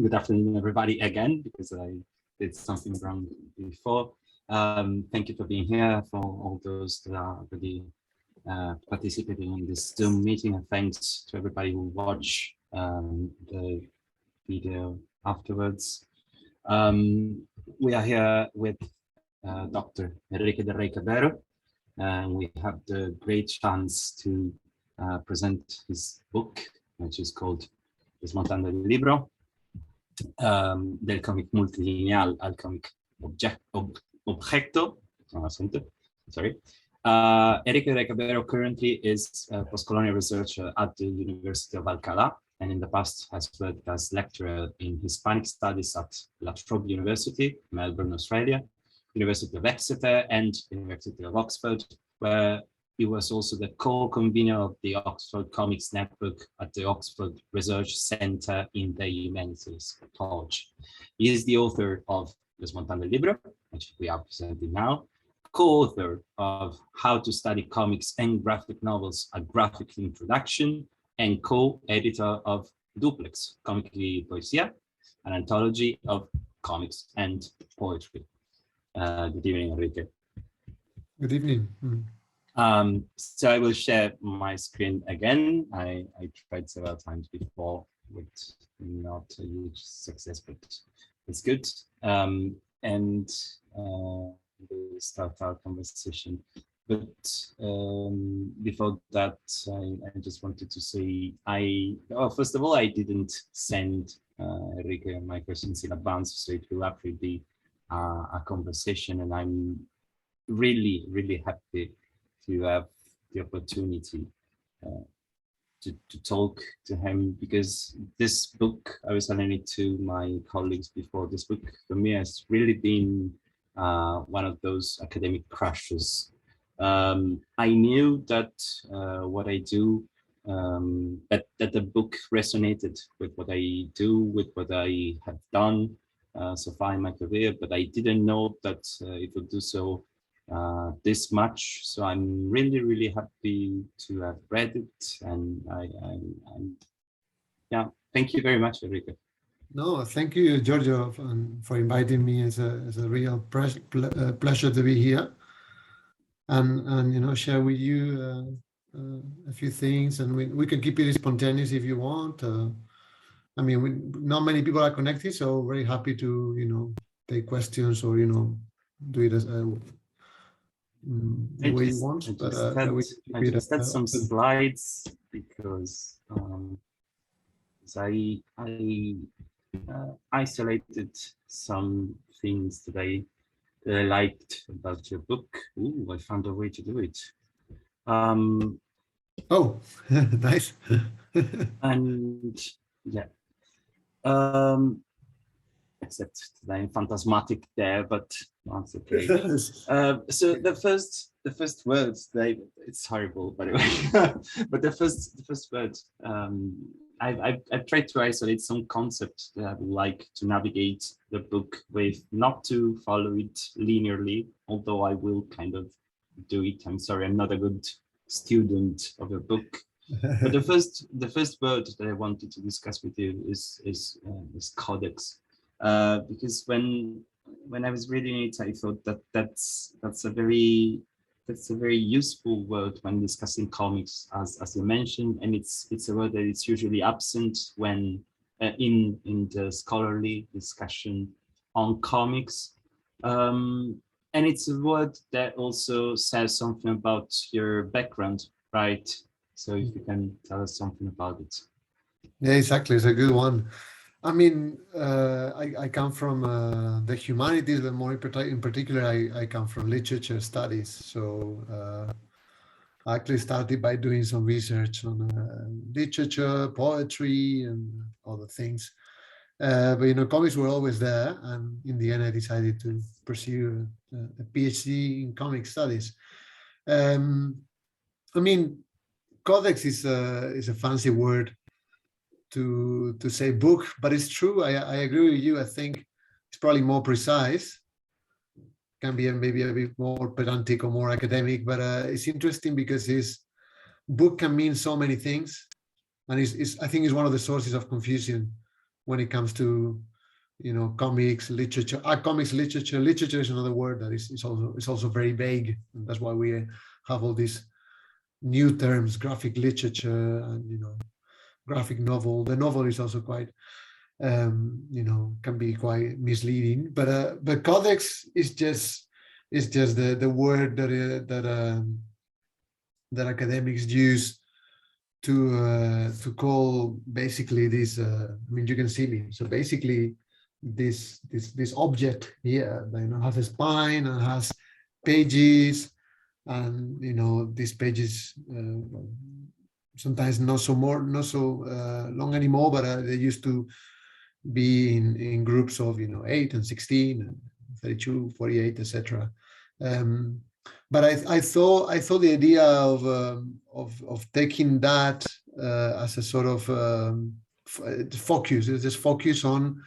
Good afternoon, everybody, again, because I did something wrong before. Thank you for being here, for all those that are already participating in this Zoom meeting, and thanks to everybody who watch the video afterwards. We are here with Dr. Enrique Del Rey Cabero, and we have the great chance to present his book, which is called Montando, libro, del cómic multilineal al cómic objeto. Sorry. Enrique Del Rey Cabero currently is a post-colonial researcher at the University of Alcalá, and in the past has worked as lecturer in Hispanic Studies at La Trobe University, Melbourne, Australia, University of Exeter, and University of Oxford, where he was also the co-convener of the Oxford Comics Network at the Oxford Research Centre in the Humanities College. He is the author of Montando, libro, which we are presenting now, co-author of How to Study Comics and Graphic Novels, a Graphic Introduction, and co-editor of Duplex, Comic Poesia, an anthology of comics and poetry. Good evening, Enrique. Good evening. So I will share my screen again. I tried several times before with not a huge success, but it's good. And we'll start our conversation. But before that, I just wanted to say, first of all, I didn't send Enrique my questions in advance, so it will actually be a conversation, and I'm really, really happy to have the opportunity to talk to him, because this book, I was telling it to my colleagues before, this book for me has really been one of those academic crushes. I knew that what I do, that the book resonated with what I do, with what I have done so far in my career, but I didn't know that it would do so this much. So I'm really, really happy to have read it, and yeah, thank you very much, Enrique. No, thank you, Giorgio, for inviting me. It's a real pleasure to be here, and share with you a few things, and we can keep it spontaneous if you want. I mean, not many people are connected, so very happy to take questions or do it as the way you want. I just had some slides because I isolated some things that I liked about your book. Ooh, I found a way to do it. Oh, nice. And yeah. Except that I'm phantasmatic there, but that's okay. So the first words, it's horrible, by the way. But the first words, I've tried to isolate some concepts that I would like to navigate the book with, not to follow it linearly, although I will kind of do it. I'm sorry, I'm not a good student of a book. But the first word that I wanted to discuss with you is codex. Because when I was reading it, I thought that's a very useful word when discussing comics, as you mentioned, and it's a word that is usually absent when in the scholarly discussion on comics, and it's a word that also says something about your background, right? So if you can tell us something about it. Yeah, exactly. It's a good one. I mean, I come from the humanities, but more in particular, I come from literature studies. So I actually started by doing some research on literature, poetry, and other things. But comics were always there, and in the end, I decided to pursue a PhD in comic studies. I mean, codex is a fancy word to say book, but it's true. I agree with you. I think it's probably more precise, can be maybe a bit more pedantic or more academic, but it's interesting because book can mean so many things, and I think it's one of the sources of confusion when it comes to, you know, comics, literature. Comics, literature. Literature is another word that is also very vague, and that's why we have all these new terms: graphic literature and, you know, graphic novel. The novel is also quite, you know, can be quite misleading. But codex is just the word that academics use to call basically this. I mean, you can see me. So basically, this object here, you know, has a spine and has pages, and, you know, these pages sometimes not so long anymore, but they used to be in groups of, you know, 8 and 16 and 32, 48, etc. But I thought the idea of taking that as a sort of focus, is just focus on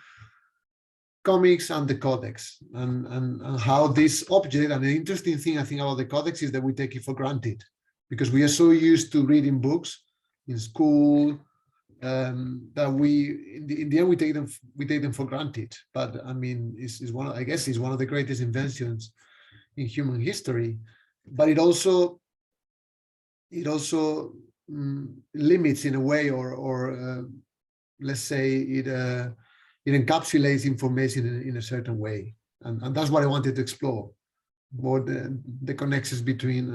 comics and the codex, and how this object. And the interesting thing I think about the codex is that we take it for granted, because we are so used to reading books in school, that in the end we take them for granted. But I mean, it's one of, I guess it's one of the greatest inventions in human history. But it also limits in a way, or let's say it encapsulates information in a certain way, and that's what I wanted to explore more, the connections between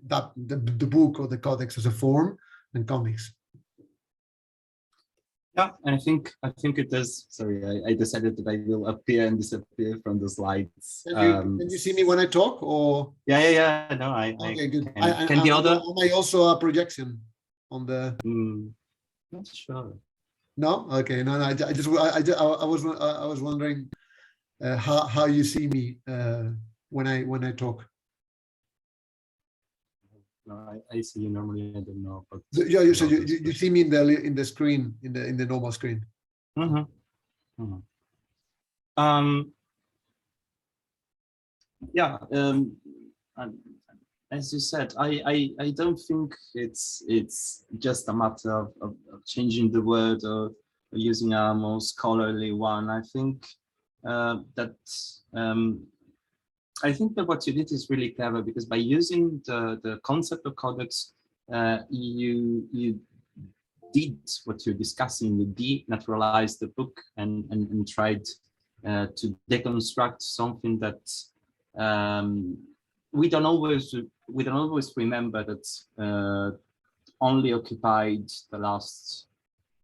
the book or the codex as a form and comics. Yeah, and I think it does. Sorry, I decided that I will appear and disappear from the slides. Can you see me when I talk, or? Yeah. No, Okay, good. Can the other? Am I also a projection on the? Not sure. No. Okay. No. I was wondering how you see me when I talk. No, I see you normally. I don't know. But yeah, so you see me in the screen, in the normal screen. Yeah. As you said, I don't think it's just a matter of changing the word or using a more scholarly one. I think that what you did is really clever, because by using the concept of codex, you did what you're discussing. You denaturalized the book and tried to deconstruct something that we don't always remember, that only occupied the last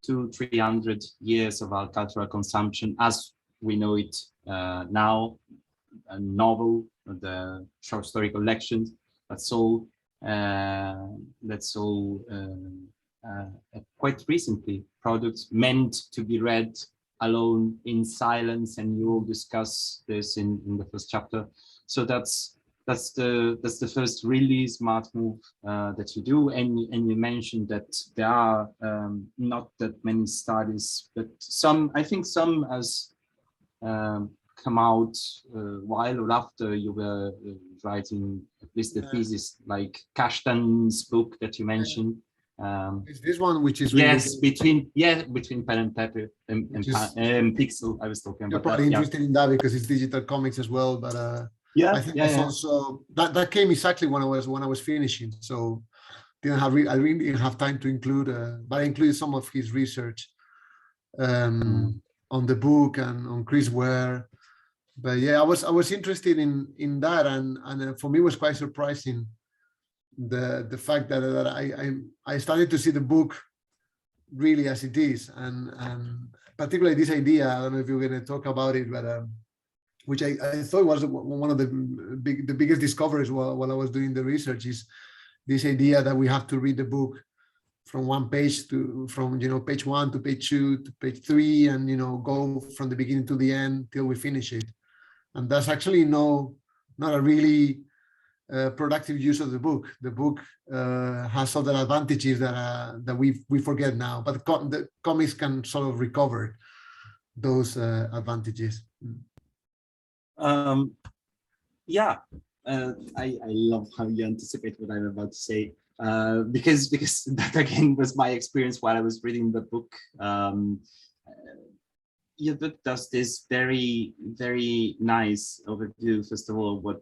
200-300 years of our cultural consumption as we know it now. A novel, the short story collections, that's all quite recently products meant to be read alone in silence, and you will discuss this in the first chapter. So that's the first really smart move that you do, and you mentioned that there are not that many studies, but I think some has come out while or after you were writing at least the thesis, like Kashtan's book that you mentioned. Is this one which is really between pen and paper and pixel. I was talking about. You're probably interested in that because it's digital comics as well, but I think also that came exactly when I was finishing, so I really didn't have time to include, but I included some of his research on the book and on Chris Ware. But yeah, I was interested in that, and for me it was quite surprising the fact that I started to see the book really as it is, and particularly this idea. I don't know if you're going to talk about it, but which I thought was one of the biggest discoveries while I was doing the research, is this idea that we have to read the book from one page from page 1 to page 2 to page 3, and go from the beginning to the end till we finish it. And that's actually not a really productive use of the book. The book has other advantages that we forget now, but the comics can sort of recover those advantages. I love how you anticipate what I'm about to say, because that again was my experience while I was reading the book. your book does this very, very nice overview, first of all, what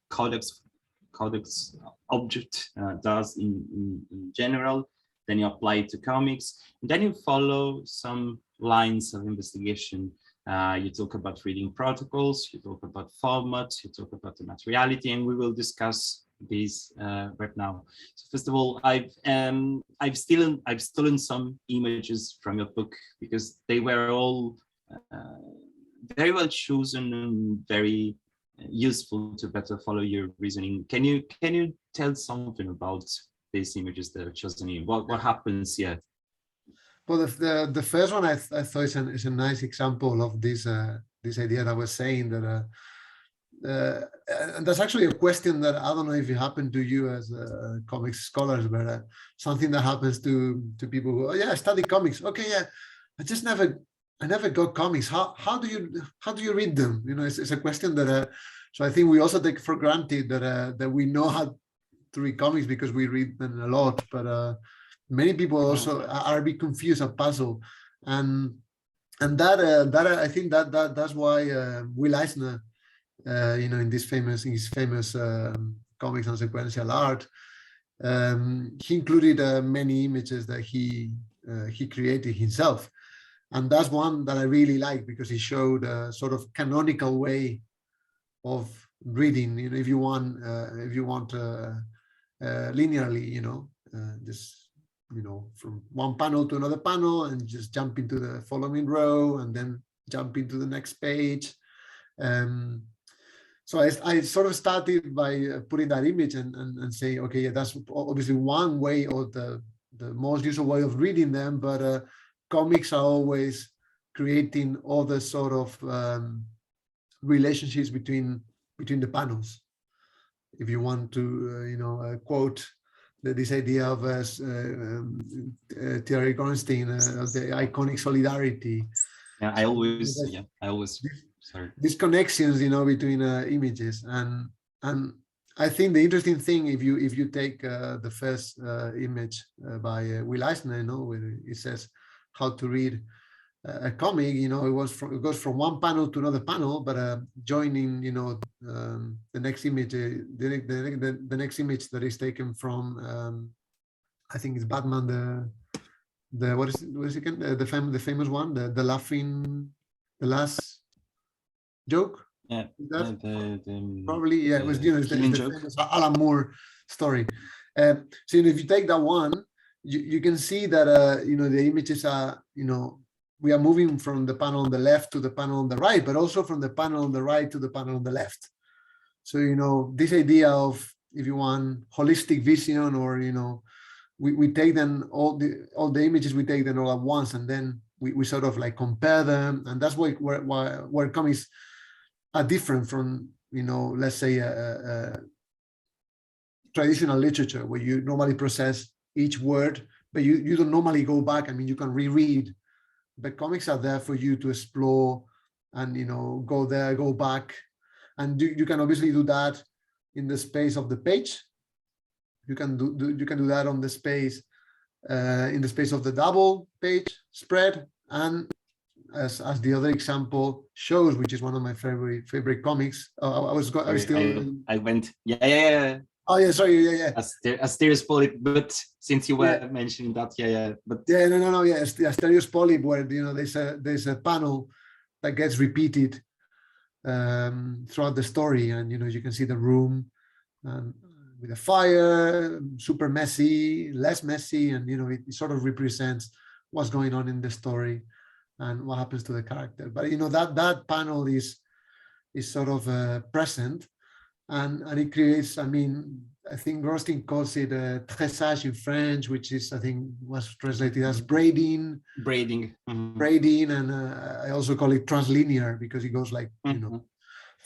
codex object does in general. Then you apply it to comics, and then you follow some lines of investigation. You talk about reading protocols, you talk about format, you talk about the materiality, and we will discuss these right now. So first of all, I've stolen some images from your book because they were all very well chosen and very useful to better follow your reasoning. Can you tell something about these images that are chosen here? What happens here? Well, the first one I thought is a nice example of this this idea that I was saying, that and that's actually a question that I don't know if it happened to you as comics scholars, but something that happens to people who, oh yeah, I study comics. Okay, yeah, I never got comics. How do you read them? You know, it's a question that so I think we also take for granted that we know how to read comics because we read them a lot, but many people also are a bit confused and puzzled, and that I think that's why Will Eisner, you know, in his famous comics on sequential art, he included many images that he created himself, and that's one that I really like because he showed a sort of canonical way of reading. You know, if you want linearly, you know, just, you know, from one panel to another panel and just jump into the following row and then jump into the next page. So I sort of started by putting that image and say, okay, yeah, that's obviously one way, or the most usual way of reading them, but comics are always creating other sort of relationships between the panels. If you want to, you know, quote this idea of Thierry Gorenstein, the iconic solidarity. Yeah, I always sorry. These connections, you know, between images, and I think the interesting thing, if you take the first image by Will Eisner, you know, where it says how to read a comic, you know, it goes from one panel to another panel, but joining, you know, the next image, the next image that is taken from, I think it's Batman, what is it again? The famous one, the last joke. Yeah, probably, yeah, it was, you know, it's the famous Alan Moore story. So if you take that one, you can see that you know, the images are, you know, we are moving from the panel on the left to the panel on the right, but also from the panel on the right to the panel on the left. So, you know, this idea of, if you want, holistic vision, or, you know, we take them all the images, we take them all at once, and then we sort of like compare them, and that's where comics are different from, you know, let's say traditional literature, where you normally process each word, but you don't normally go back. I mean, you can reread, but comics are there for you to explore and, you know, go there, go back, and you can obviously do that in the space of the page. You can do that on the space in the space of the double page spread, and as the other example shows, which is one of my favorite comics. I went, yeah. Oh yeah, sorry, yeah. Asterios Polyp, but since you were mentioning that, but no, yeah, Asterios Polyp, where, you know, there's a panel that gets repeated throughout the story, and, you know, you can see the room with a fire, super messy, less messy, and, you know, it sort of represents what's going on in the story and what happens to the character. But, you know, that panel is sort of present. And it creates, I mean, I think Rothstein calls it tressage in French, which is, I think, was translated as braiding. Braiding, and I also call it translinear because it goes like, you know,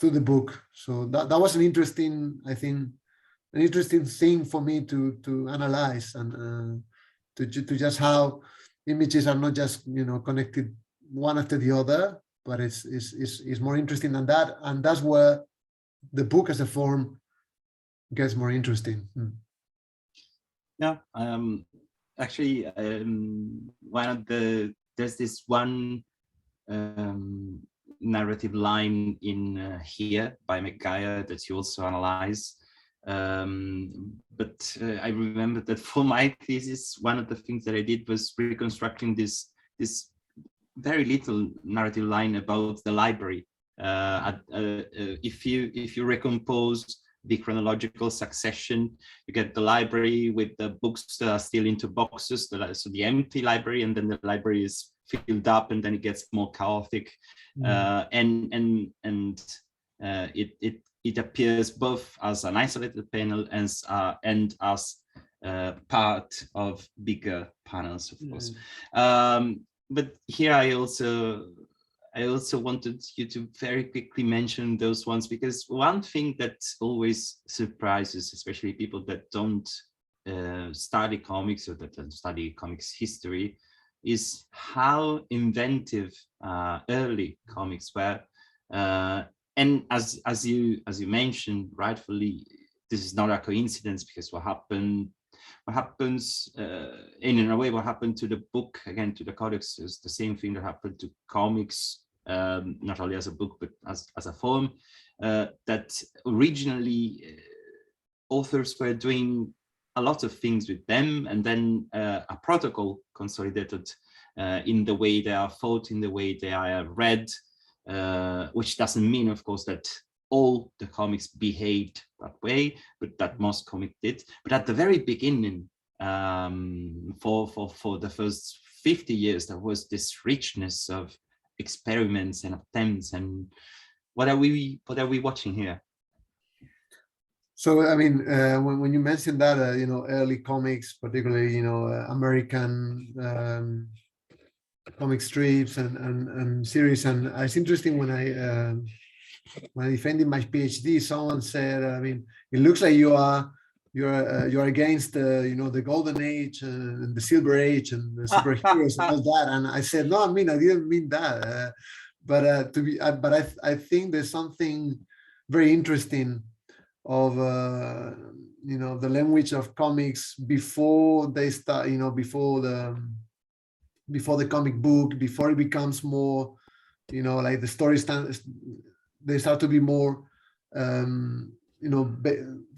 through the book. So that was an interesting, I think, an interesting thing for me to analyze, and to just how images are not just, you know, connected one after the other, but it's more interesting than that, and that's where the book as a form gets more interesting. Yeah, actually, there's this one narrative line in here by McGuire that you also analyze. But I remember that for my thesis, one of the things that I did was reconstructing this very little narrative line about the library. If you recompose the chronological succession, you get the library with the books that are still into boxes, so the empty library, and then the library is filled up, and then it gets more chaotic. It appears both as an isolated panel and as part of bigger panels, of course. But here I also wanted you to very quickly mention those ones, because one thing that always surprises, especially people that don't study comics or that don't study comics history, is how inventive early comics were. And as you mentioned rightfully, this is not a coincidence, because what happens in a way, what happened to the book, again, to the codex, is the same thing that happened to comics, not only as a book, but as a form, that originally authors were doing a lot of things with them, and then a protocol consolidated in the way they are thought, in the way they are read, which doesn't mean, of course, that all the comics behaved that way, but that most comics did. But at the very beginning, for the first 50 years, there was this richness of experiments and attempts. And what are we watching here? So, I mean, when you mentioned that, early comics, particularly, American comic strips and series, and it's interesting when I defended my PhD, someone said, I mean, it looks like you're against the golden age and the silver age and the superheroes and all that. And I said, no, I didn't mean that. But I think there's something very interesting of the language of comics before they start, before the comic book, before it becomes more, like the story they start to be more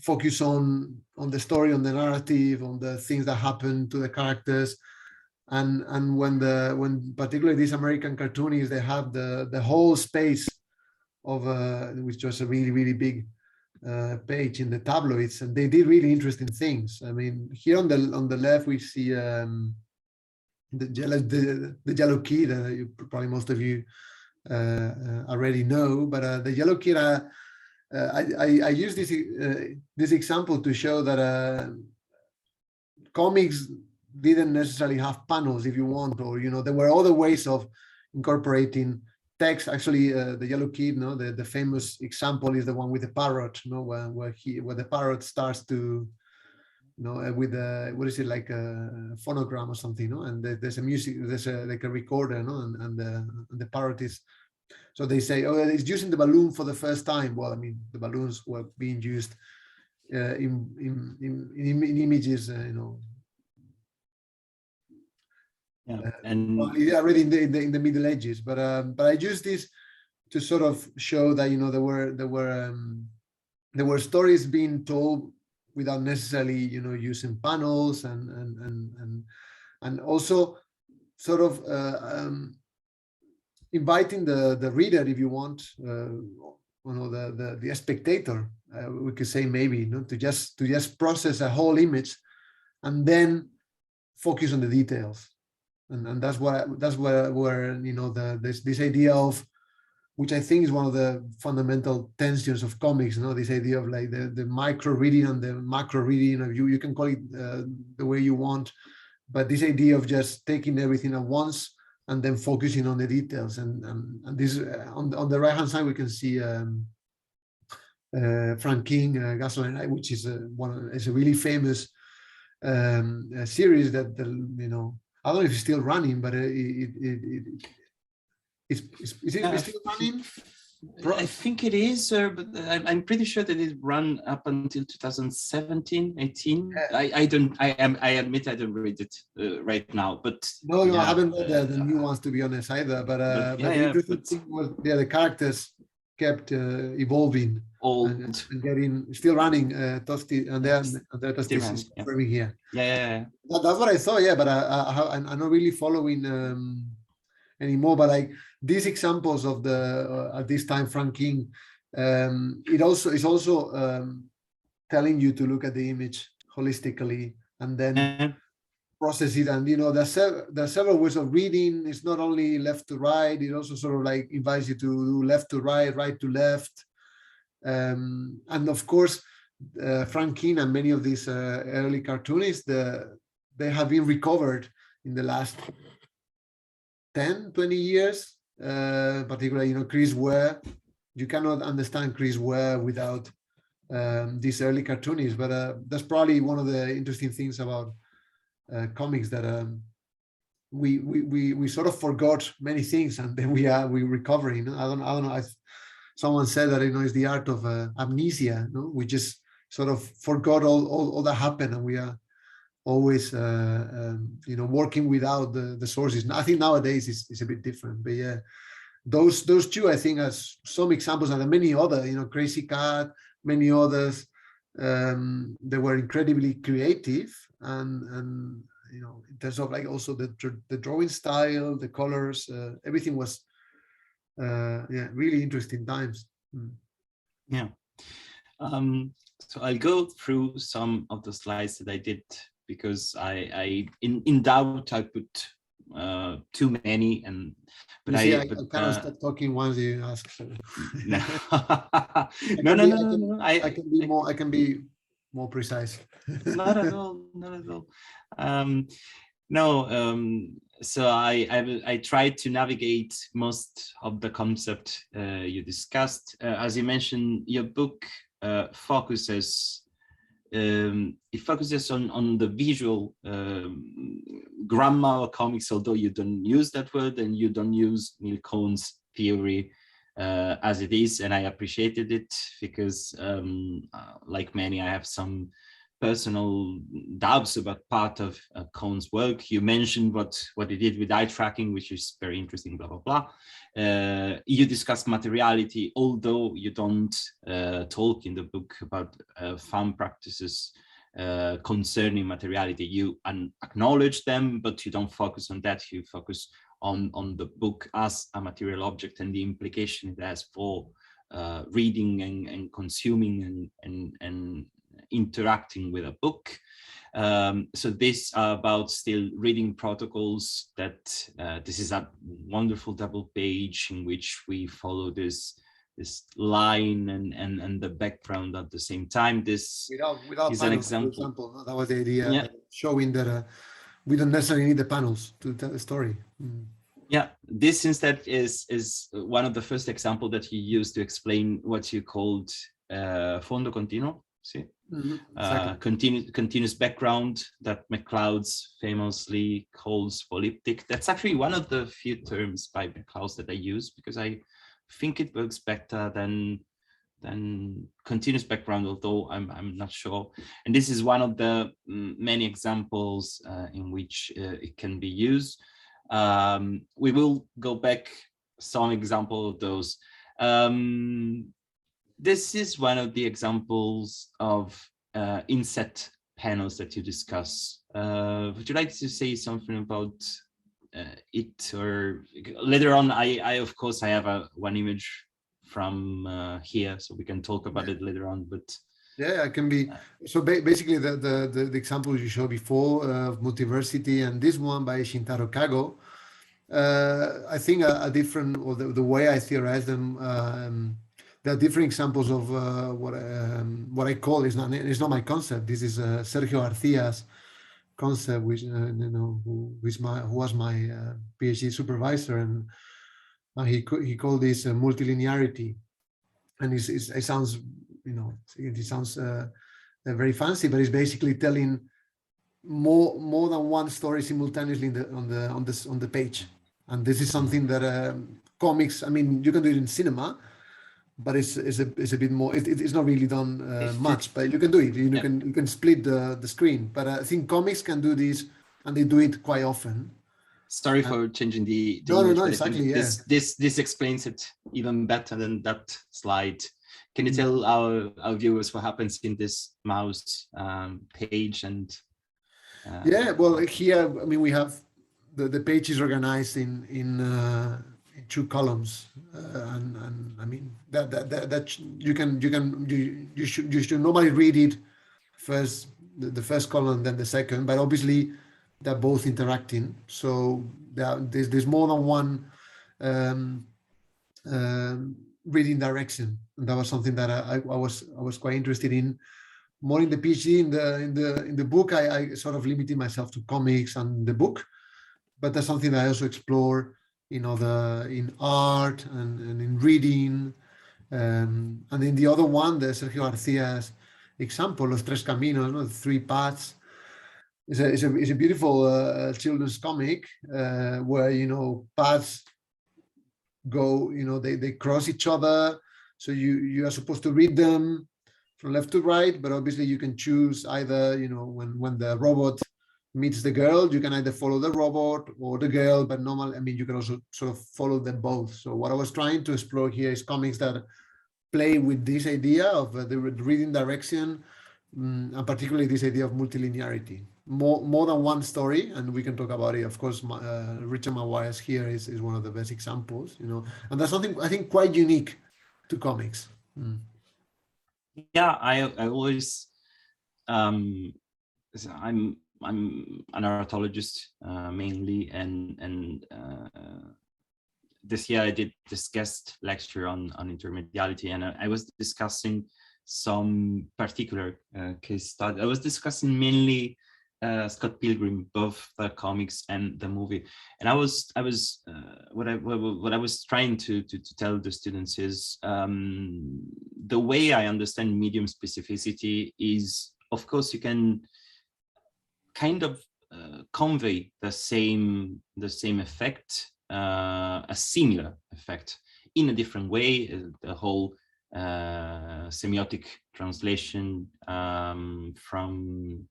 focus on the story, on the narrative, on the things that happen to the characters. And when particularly these American cartoonists, they have the whole space of which was a really, really big page in the tabloids, and they did really interesting things. I mean, here on the left we see the Yellow Kid. Probably most of you already know, but the Yellow Kid, I use this example to show that comics didn't necessarily have panels, if you want, or there were other ways of incorporating text. Actually, the Yellow Kid, the famous example is the one with the parrot, where the parrot starts to, with what is it, like a phonogram or something, and there's a music, there's like a recorder, and the parrot is. So they say, oh, it's using the balloon for the first time. Well, I mean, the balloons were being used in images, Yeah, and already in the Middle Ages. But I use this to sort of show that there were stories being told without necessarily using panels, and also sort of inviting the reader, if you want, the spectator, we could say, maybe, to just process a whole image and then focus on the details. And that's where this idea of, which I think is one of the fundamental tensions of comics, this idea of like the micro reading and the macro reading. You can call it the way you want, but this idea of just taking everything at once and then focusing on the details. And this on the right hand side we can see Frank King, Gasoline, which is a really famous series that I don't know if it's still running, but is it still running? I think it is, but I'm pretty sure that it ran up until 2017, 18. I admit I don't read it right now, but No, I haven't read the new ones, to be honest, either. But the interesting thing was, the characters kept evolving and getting still running. Tosti and then Tosti is confirming here. Yeah. That's what I saw. Yeah, but I'm not really following anymore. But like these examples of the at this time Frank King, it also is also telling you to look at the image holistically and then process it. And there's several ways of reading. It's not only left to right. It also sort of like invites you to do left to right, right to left. And of course, Frank King and many of these early cartoonists, they have been recovered in the last 10, 20 years, particularly, Chris Ware. You cannot understand Chris Ware without these early cartoonists, but that's probably one of the interesting things about comics, that we sort of forgot many things, and then we're recovering. I don't know. Someone said that it's the art of amnesia. We just sort of forgot all that happened, and we are always working without the sources. I think nowadays it's a bit different, but yeah, those two I think as some examples, and many other, Crazy Cat, many others. They were incredibly creative, and in terms of like also the drawing style, the colors, everything was really interesting times. Yeah. So I'll go through some of the slides that I did, because I in doubt I put too many, but I cannot stop talking once you ask. So. No. I can be more precise. Not at all. So I tried to navigate most of the concept you discussed. As you mentioned, your book focuses on the visual grammar of comics, although you don't use that word and you don't use Neil Cohn's theory as it is, and I appreciated it, because like many, I have some personal doubts about part of Cohn's work. You mentioned what he did with eye tracking, which is very interesting, blah, blah, blah. You discuss materiality, although you don't talk in the book about fun practices concerning materiality. You acknowledge them, but you don't focus on that. You focus on the book as a material object and the implication it has for reading and consuming and interacting with a book. So this about still reading protocols. That this is a wonderful double page in which we follow this line and the background at the same time. This without is panels, an example. for example. That was the idea, showing that we don't necessarily need the panels to tell the story. Yeah, this instead is one of the first examples that you used to explain what you called fondo continuo. See, exactly. Continuous background that McCloud's famously calls polyptic. That's actually one of the few terms by McCloud that I use, because I think it works better than continuous background, although I'm not sure. And this is one of the many examples in which it can be used. We will go back some example of those. This is one of the examples of inset panels that you discuss. Would you like to say something about it, or later on? I of course I have one image from here, so we can talk about it later on. But yeah, I can be. So basically, the examples you showed before of multiversity and this one by Shintaro Kago, I think a different, or the way I theorize them. There are different examples of what I call is not my concept. This is Sergio Garcia's concept, which who was my PhD supervisor, and he called this multilinearity, and it sounds it sounds very fancy, but it's basically telling more than one story simultaneously on the page, and this is something that comics. I mean, you can do it in cinema. but it's a bit more. It's not really done much, but you can do it. You can split the screen. But I think comics can do this, and they do it quite often. Sorry for changing the no, image, but exactly. I think this explains it even better than that slide. Can you tell our viewers what happens in this mouse page? And yeah, well, here, I mean, we have the page is organized in 2 columns, and I mean that you should normally read it first, the first column, then the second, but obviously they're both interacting, so there's more than one reading direction, and that was something that I was quite interested in. More in the PhD, in the book, I sort of limited myself to comics and the book, but that's something that I also explore in art and in reading, and in the other one, the Sergio Garcia's example, Los Tres Caminos, no? The 3 paths. It's a beautiful children's comic where paths go, they cross each other, so you are supposed to read them from left to right, but obviously you can choose either, when the robot meets the girl, you can either follow the robot or the girl, but normally, I mean, you can also sort of follow them both. So what I was trying to explore here is comics that play with this idea of the reading direction, and particularly this idea of multilinearity. More than one story, and we can talk about it. Of course, Richard Maguire's here is one of the best examples, and that's something I think quite unique to comics. Yeah, I always I'm an ornithologist mainly, and this year I did this guest lecture on intermediality, and I was discussing some particular case study. I was discussing mainly Scott Pilgrim, both the comics and the movie, and what I was trying to tell the students is the way I understand medium specificity is, of course, you can kind of convey the same effect, a similar effect, in a different way. The whole semiotic translation from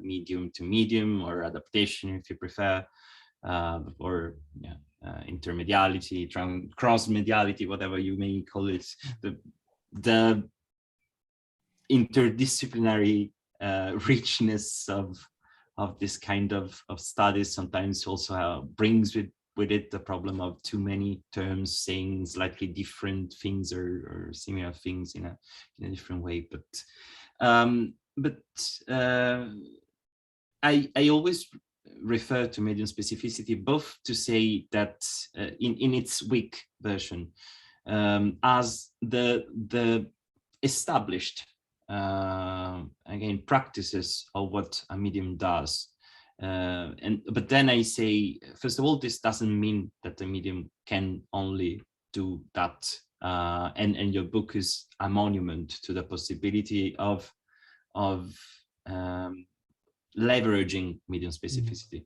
medium to medium, or adaptation if you prefer, or intermediality, cross-mediality, whatever you may call it. The interdisciplinary richness of this kind of studies sometimes also brings with it the problem of too many terms saying slightly different things or similar things in a different way. But I always refer to medium specificity both to say that in its weak version as the established again practices of what a medium does, but then I say, first of all, this doesn't mean that the medium can only do that, and your book is a monument to the possibility of leveraging medium specificity.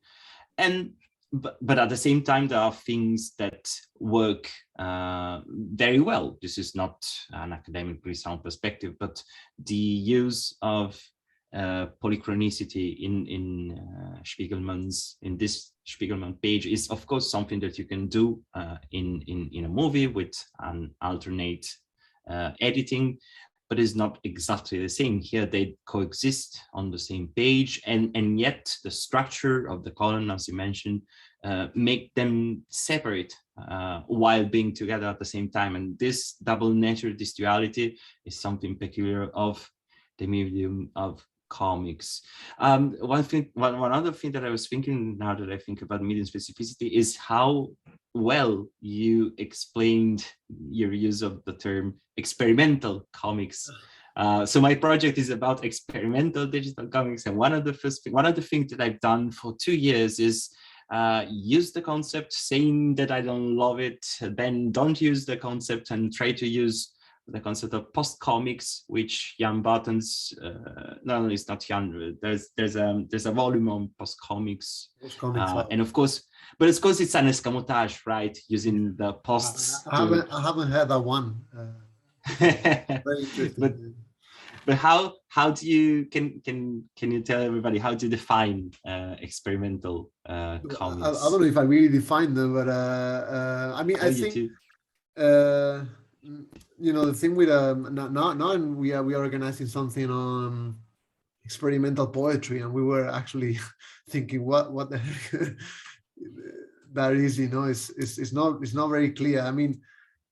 But at the same time, there are things that work very well. This is not an academically sound perspective, but the use of polychronicity in this Spiegelman page is, of course, something that you can do in a movie with an alternate editing, but it's not exactly the same. Here they coexist on the same page, and yet the structure of the column, as you mentioned, make them separate while being together at the same time. And this double nature, this duality, is something peculiar of the medium of comics. One other thing that I was thinking now that I think about medium specificity is how well you explained your use of the term experimental comics. So my project is about experimental digital comics, and one of the things that I've done for 2 years is use the concept, saying that I don't love it, then don't use the concept and try to use the concept of post-comics, which Jan Barton's, no, it's not Jan, there's a volume on post-comics, and of course it's an escamotage, right? Using the posts. I haven't heard that one. Very interesting. But how do you can you tell everybody how to define experimental I comics? don't know if I really define them, but I mean, Oh, I you think do. uh, the thing with now we are organizing something on experimental poetry, and we were actually thinking what the heck that is. It's not very clear. I mean,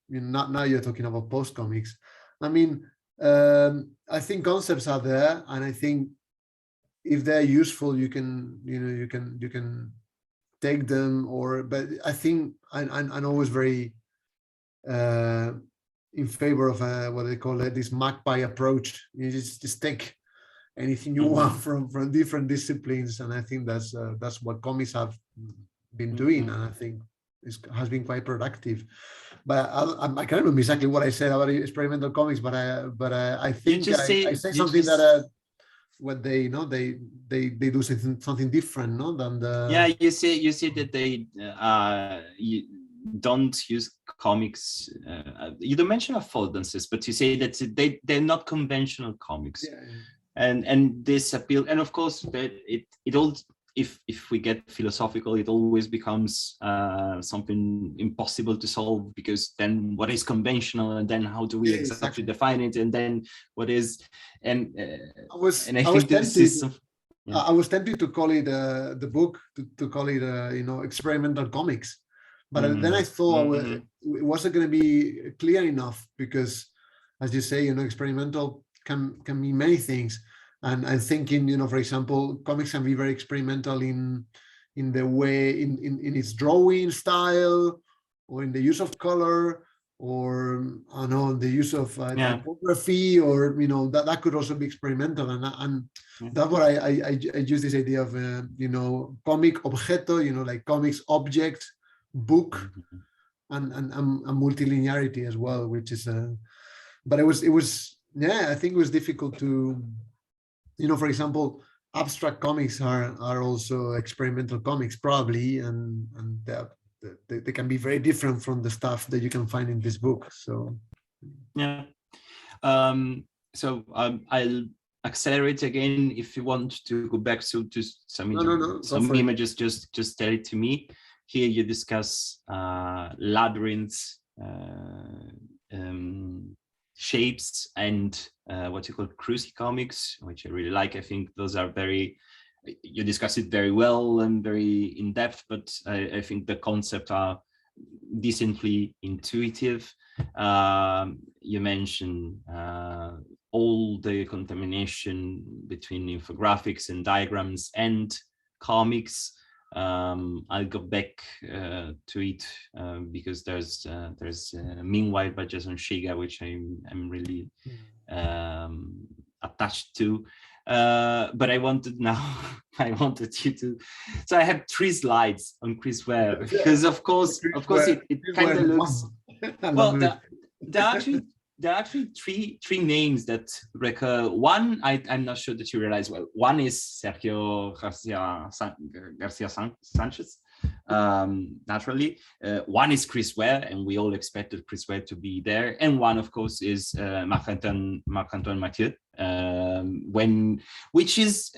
not now you're talking about post comics. I mean, I think concepts are there, and I think if they're useful, you can take them. But I think I'm always very uh, in favor of what they call it, this magpie approach. You just take anything you want from different disciplines, and I think that's what comics have been doing, and I think it has been quite productive. But I can't remember exactly what I said about experimental comics, but I think I say something that what they they do something different, no, than the yeah, you say that they you don't use comics. You don't mention affordances, but you say that they're not conventional comics. yeah. And this appeal, and of course that it all, if we get philosophical, it always becomes something impossible to solve, because then what is conventional, and then how do we exactly define it, and then what is, and I think this is I was tempted to call it the book to call it experimental comics, but then I thought it wasn't going to be clear enough, because as you say, experimental can mean many things. And I'm thinking, for example, comics can be very experimental in the way in its drawing style, or in the use of color, or I don't know, the use of typography, or that could also be experimental. And that's what I use this idea of comic objeto, like comics object, book, and multilinearity as well, which is but it was I think it was difficult to, for example, abstract comics are also experimental comics, probably, and they can be very different from the stuff that you can find in this book. So yeah. So I'll accelerate again if you want to go back to some some images. Just tell it to me. Here you discuss labyrinths, shapes, and what you call cruci comics, which I really like. I think those are you discuss it very well and very in depth, but I think the concepts are decently intuitive. You mentioned all the contamination between infographics and diagrams and comics. I'll go back to it because there's Meanwhile by Jason Shiga, which I'm really attached to. But I wanted you to. So I have 3 slides on Chris Ware, because of course it kind of looks. Well, there are actually three names that recur. One, I'm not sure that you realize well. One is Sergio Garcia Sanchez, naturally. One is Chris Ware, and we all expected Chris Ware to be there. And one, of course, is Marc-Antoine Mathieu, which is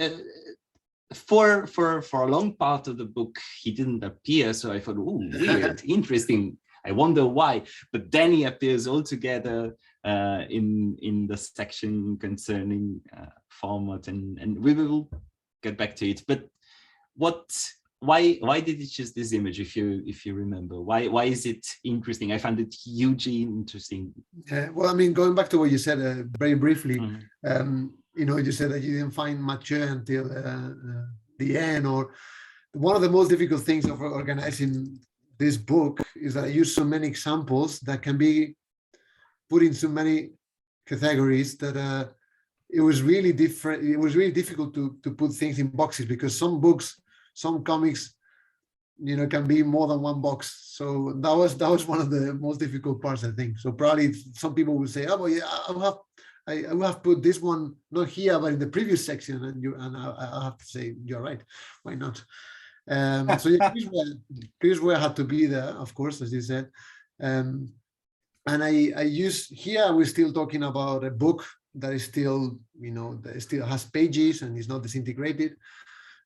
for a long part of the book he didn't appear. So I thought, oh, weird, interesting. I wonder why. But then he appears altogether in the section concerning format, and we will get back to it. But why did you choose this image, if you remember? Why is it interesting? I found it hugely interesting. Well, I mean, going back to what you said very briefly, you said that you didn't find Mathieu until the end. Or one of the most difficult things of organizing this book is that I use so many examples that can be put in so many categories that it was really different. It was really difficult to put things in boxes, because some comics, can be more than one box. So that was one of the most difficult parts, I think. So probably some people will say, oh, well, yeah, I will have put this one not here, but in the previous section, and I have to say, you're right. Why not? So yeah, Chris Ware had to be there, of course, as you said. And I use here, we're still talking about a book that is still, that still has pages and is not disintegrated.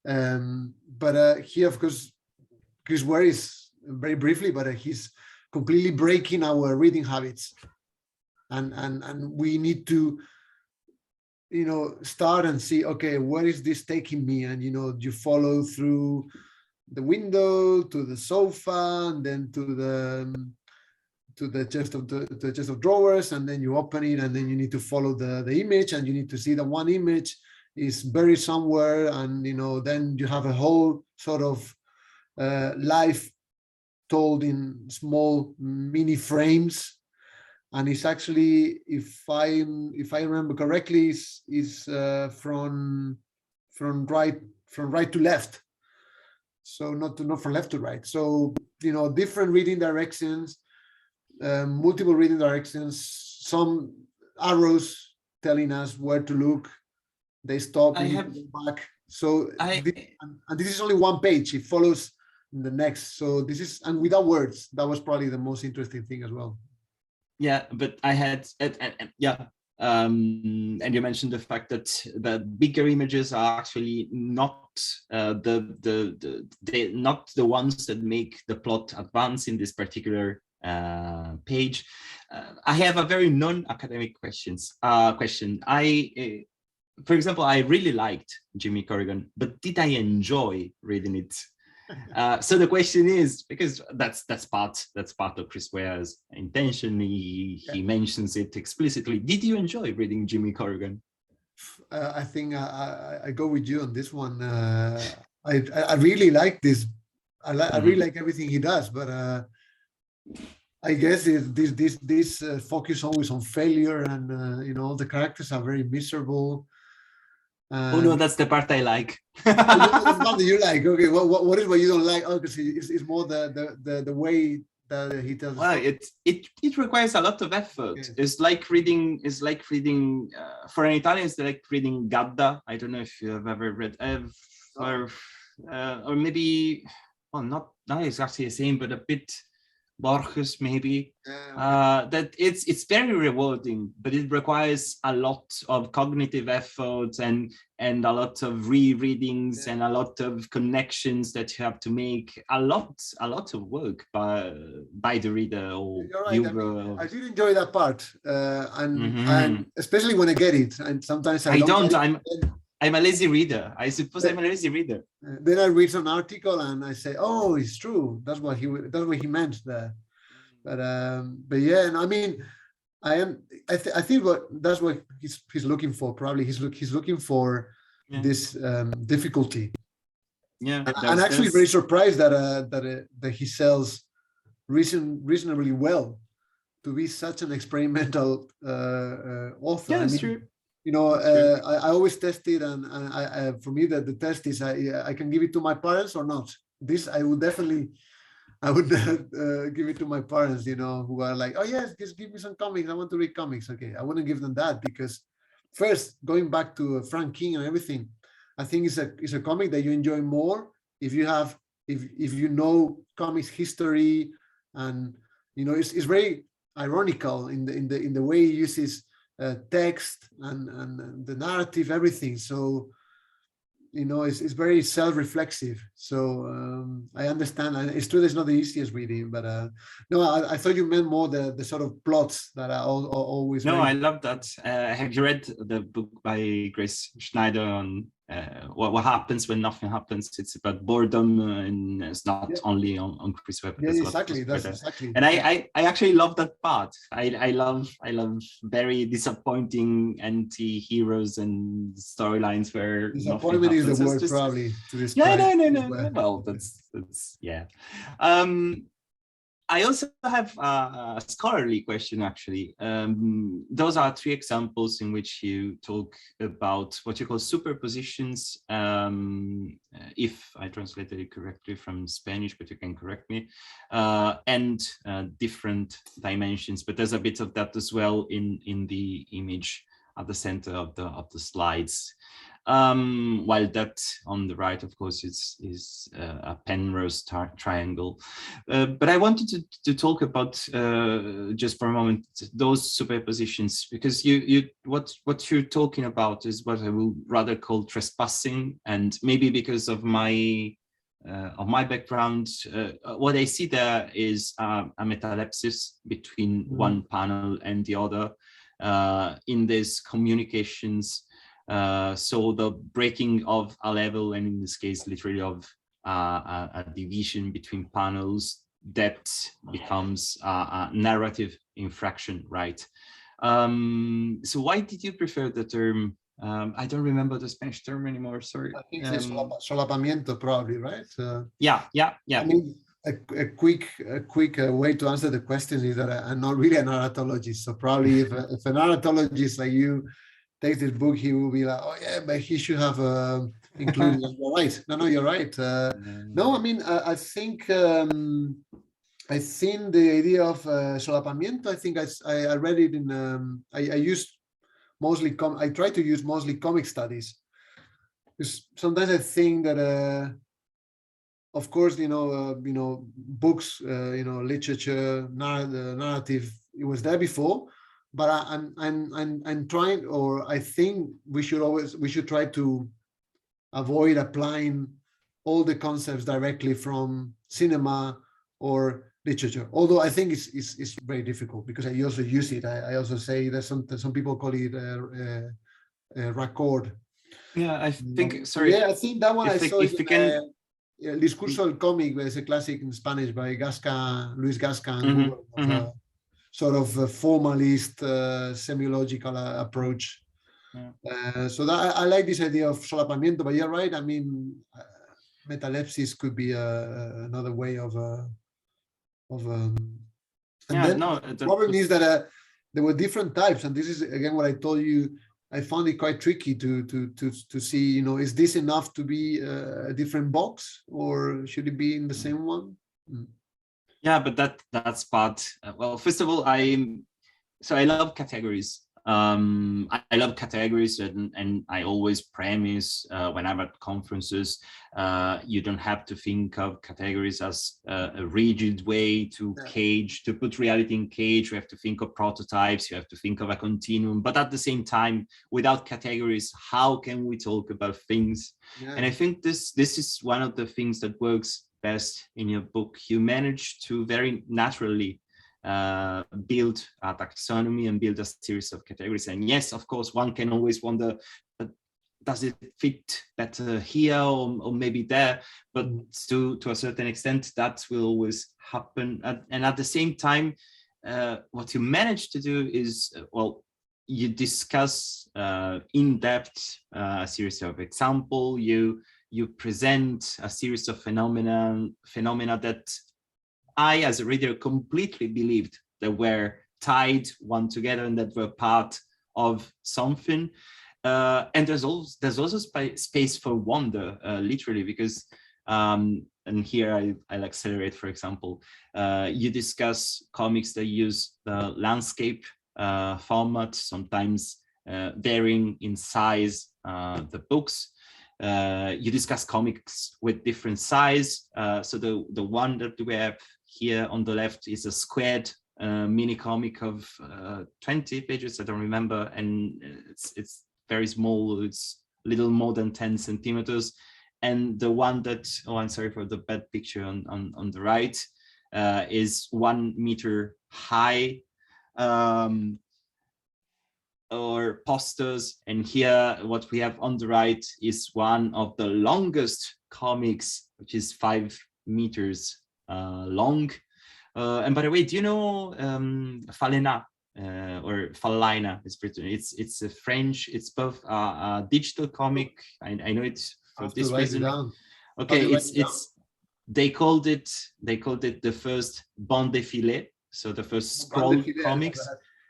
But here, of course, Chris Ware is very briefly, but he's completely breaking our reading habits. And we need to, start and see, okay, where is this taking me? And, you follow through the window to the sofa, and then to the chest of drawers, and then you open it, and then you need to follow the image, and you need to see that one image is buried somewhere, and then you have a whole sort of life told in small mini frames. And it's actually, if I remember correctly, is from right to left. So not from left to right. So different reading directions, multiple reading directions, some arrows telling us where to look. They stop, we need to go back. So and this is only one page. It follows the next. So this is, and without words. That was probably the most interesting thing as well. Yeah, but I had, and you mentioned the fact that the bigger images are actually not not the ones that make the plot advance in this particular page. I have a very non-academic question. For example, I really liked Jimmy Corrigan, but did I enjoy reading it? So the question is, because that's part of Chris Ware's intention. He mentions it explicitly. Did you enjoy reading Jimmy Corrigan? I think I go with you on this one. I really like this. I really like everything he does, but I guess this focus always on failure, and the characters are very miserable. Oh no, that's the part I like. That's not that you like. Okay, what is what you don't like? Oh, because it's more the way that he tells. Well, it requires a lot of effort. Yes. It's like reading. For an Italian, it's like reading Gadda. I don't know if you have ever read, or maybe, well, not exactly the same, but a bit. Borges, maybe. That it's very rewarding, but it requires a lot of cognitive effort and a lot of rereadings and a lot of connections that you have to make. A lot of work by the reader or viewer. I did enjoy that part, and especially when I get it, and sometimes I don't. I'm a lazy reader. I suppose I'm a lazy reader. Then I read some article and I say, "Oh, it's true. That's what he meant there." But yeah, and I mean, I think that's what he's looking for. Probably he's looking for this difficulty. Yeah, and actually very surprised that he sells reasonably well to be such an experimental author. Yeah, that's true. I always test it, and for me the test is I can give it to my parents or not. This I would definitely give it to my parents, who are like, oh yes, just give me some comics. I want to read comics. Okay, I wouldn't give them that, because first, going back to Frank King and everything, I think it's a comic that you enjoy more if you know comics history, and it's very ironical in the way he uses text and the narrative, everything. So it's very self-reflexive. So I understand, and it's true that it's not the easiest reading, but no, I thought you meant more the sort of plots that are always. No, I love that. Have you read the book by Grace Schneider on what happens when nothing happens? It's about boredom, and it's not only on Chris Ware. Yeah, exactly. That's exactly. And I actually love that part. I love very disappointing anti-heroes and storylines where disappointment is the word, probably, to describe. No. Well, that's yeah. I also have a scholarly question, actually. Those are 3 examples in which you talk about what you call superpositions, if I translated it correctly from Spanish, but you can correct me, and different dimensions. But there's a bit of that as well in the image at the center of the slides. While that on the right, of course, is a Penrose triangle. But I wanted to talk about just for a moment those superpositions, because what you're talking about is what I will rather call trespassing, and maybe because of my background, what I see there is a metalepsis between one panel and the other in these communications. So the breaking of a level, and in this case, literally of a division between panels, that becomes a narrative infraction, right? So why did you prefer the term? I don't remember the Spanish term anymore, sorry. I think it's solapamiento, probably, right? Yeah. I mean, a quick way to answer the question is that I'm not really an narratologist. So probably if a narratologist like you takes this book, he will be like, oh yeah, but he should have included it. You're right. No, you're right. No, I mean, I think the idea of solapamiento, I think I read it in, I used mostly, I try to use mostly comic studies. Because sometimes I think that, of course, books, literature, narrative, it was there before. But I'm trying, or I think we should try to avoid applying all the concepts directly from cinema or literature. Although I think it's very difficult, because I also use it. I also say that some people call it raccord. Yeah, I think. Sorry. Yeah, I think that one I saw if you can. El discurso del cómic, is a classic in Spanish by Luis Gasca and Google. Sort of a formalist, semi-logical approach. Yeah. So that, I like this idea of solapamiento, but you're right. I mean, metalepsis could be another way of. The problem is that there were different types, and this is again what I told you. I found it quite tricky to see. Is this enough to be a different box, or should it be in the same one? Yeah, but that's part. Well, first of all, I love categories. I love categories, and I always premise when I'm at conferences, you don't have to think of categories as a rigid way to put reality in cage. You have to think of prototypes, you have to think of a continuum, but at the same time, without categories, how can we talk about things? And I think this is one of the things that works best in your book. You manage to very naturally build a taxonomy and build a series of categories. And yes, of course, one can always wonder, does it fit better here or maybe there? But to a certain extent, that will always happen. And at the same time, what you manage to do is, you discuss in depth a series of examples. You present a series of phenomena that I, as a reader, completely believed that were tied one together and that were part of something. And there's also space for wonder, literally, because, and here I'll accelerate, for example, you discuss comics that use the landscape format, sometimes varying in size the books. You discuss comics with different size. So the one that we have here on the left is a squared mini comic of 20 pages, I don't remember, and it's very small. It's little more than 10 centimeters. And the one that, I'm sorry for the bad picture on the right, is 1 meter high. Or posters, and here what we have on the right is one of the longest comics, which is 5 meters long. And by the way, do you know Falena or Fallina? It's a French. It's both a digital comic. I know it for this reason. Okay, they called it the first bande défilé, so the first scroll comics.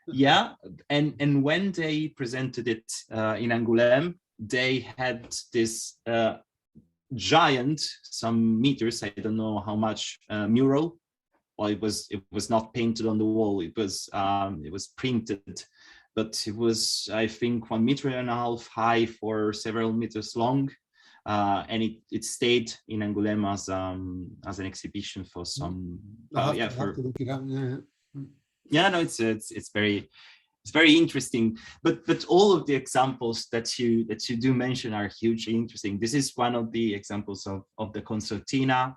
Yeah, and when they presented it in Angoulême, they had this giant, some meters, I don't know how much, mural. Well, it was not painted on the wall. It was printed but it was, I think, 1.5 meters high for several meters long. And it stayed in Angoulême as an exhibition for some. Yeah, no, it's very interesting. But all of the examples that you do mention are hugely interesting. This is one of the examples of the concertina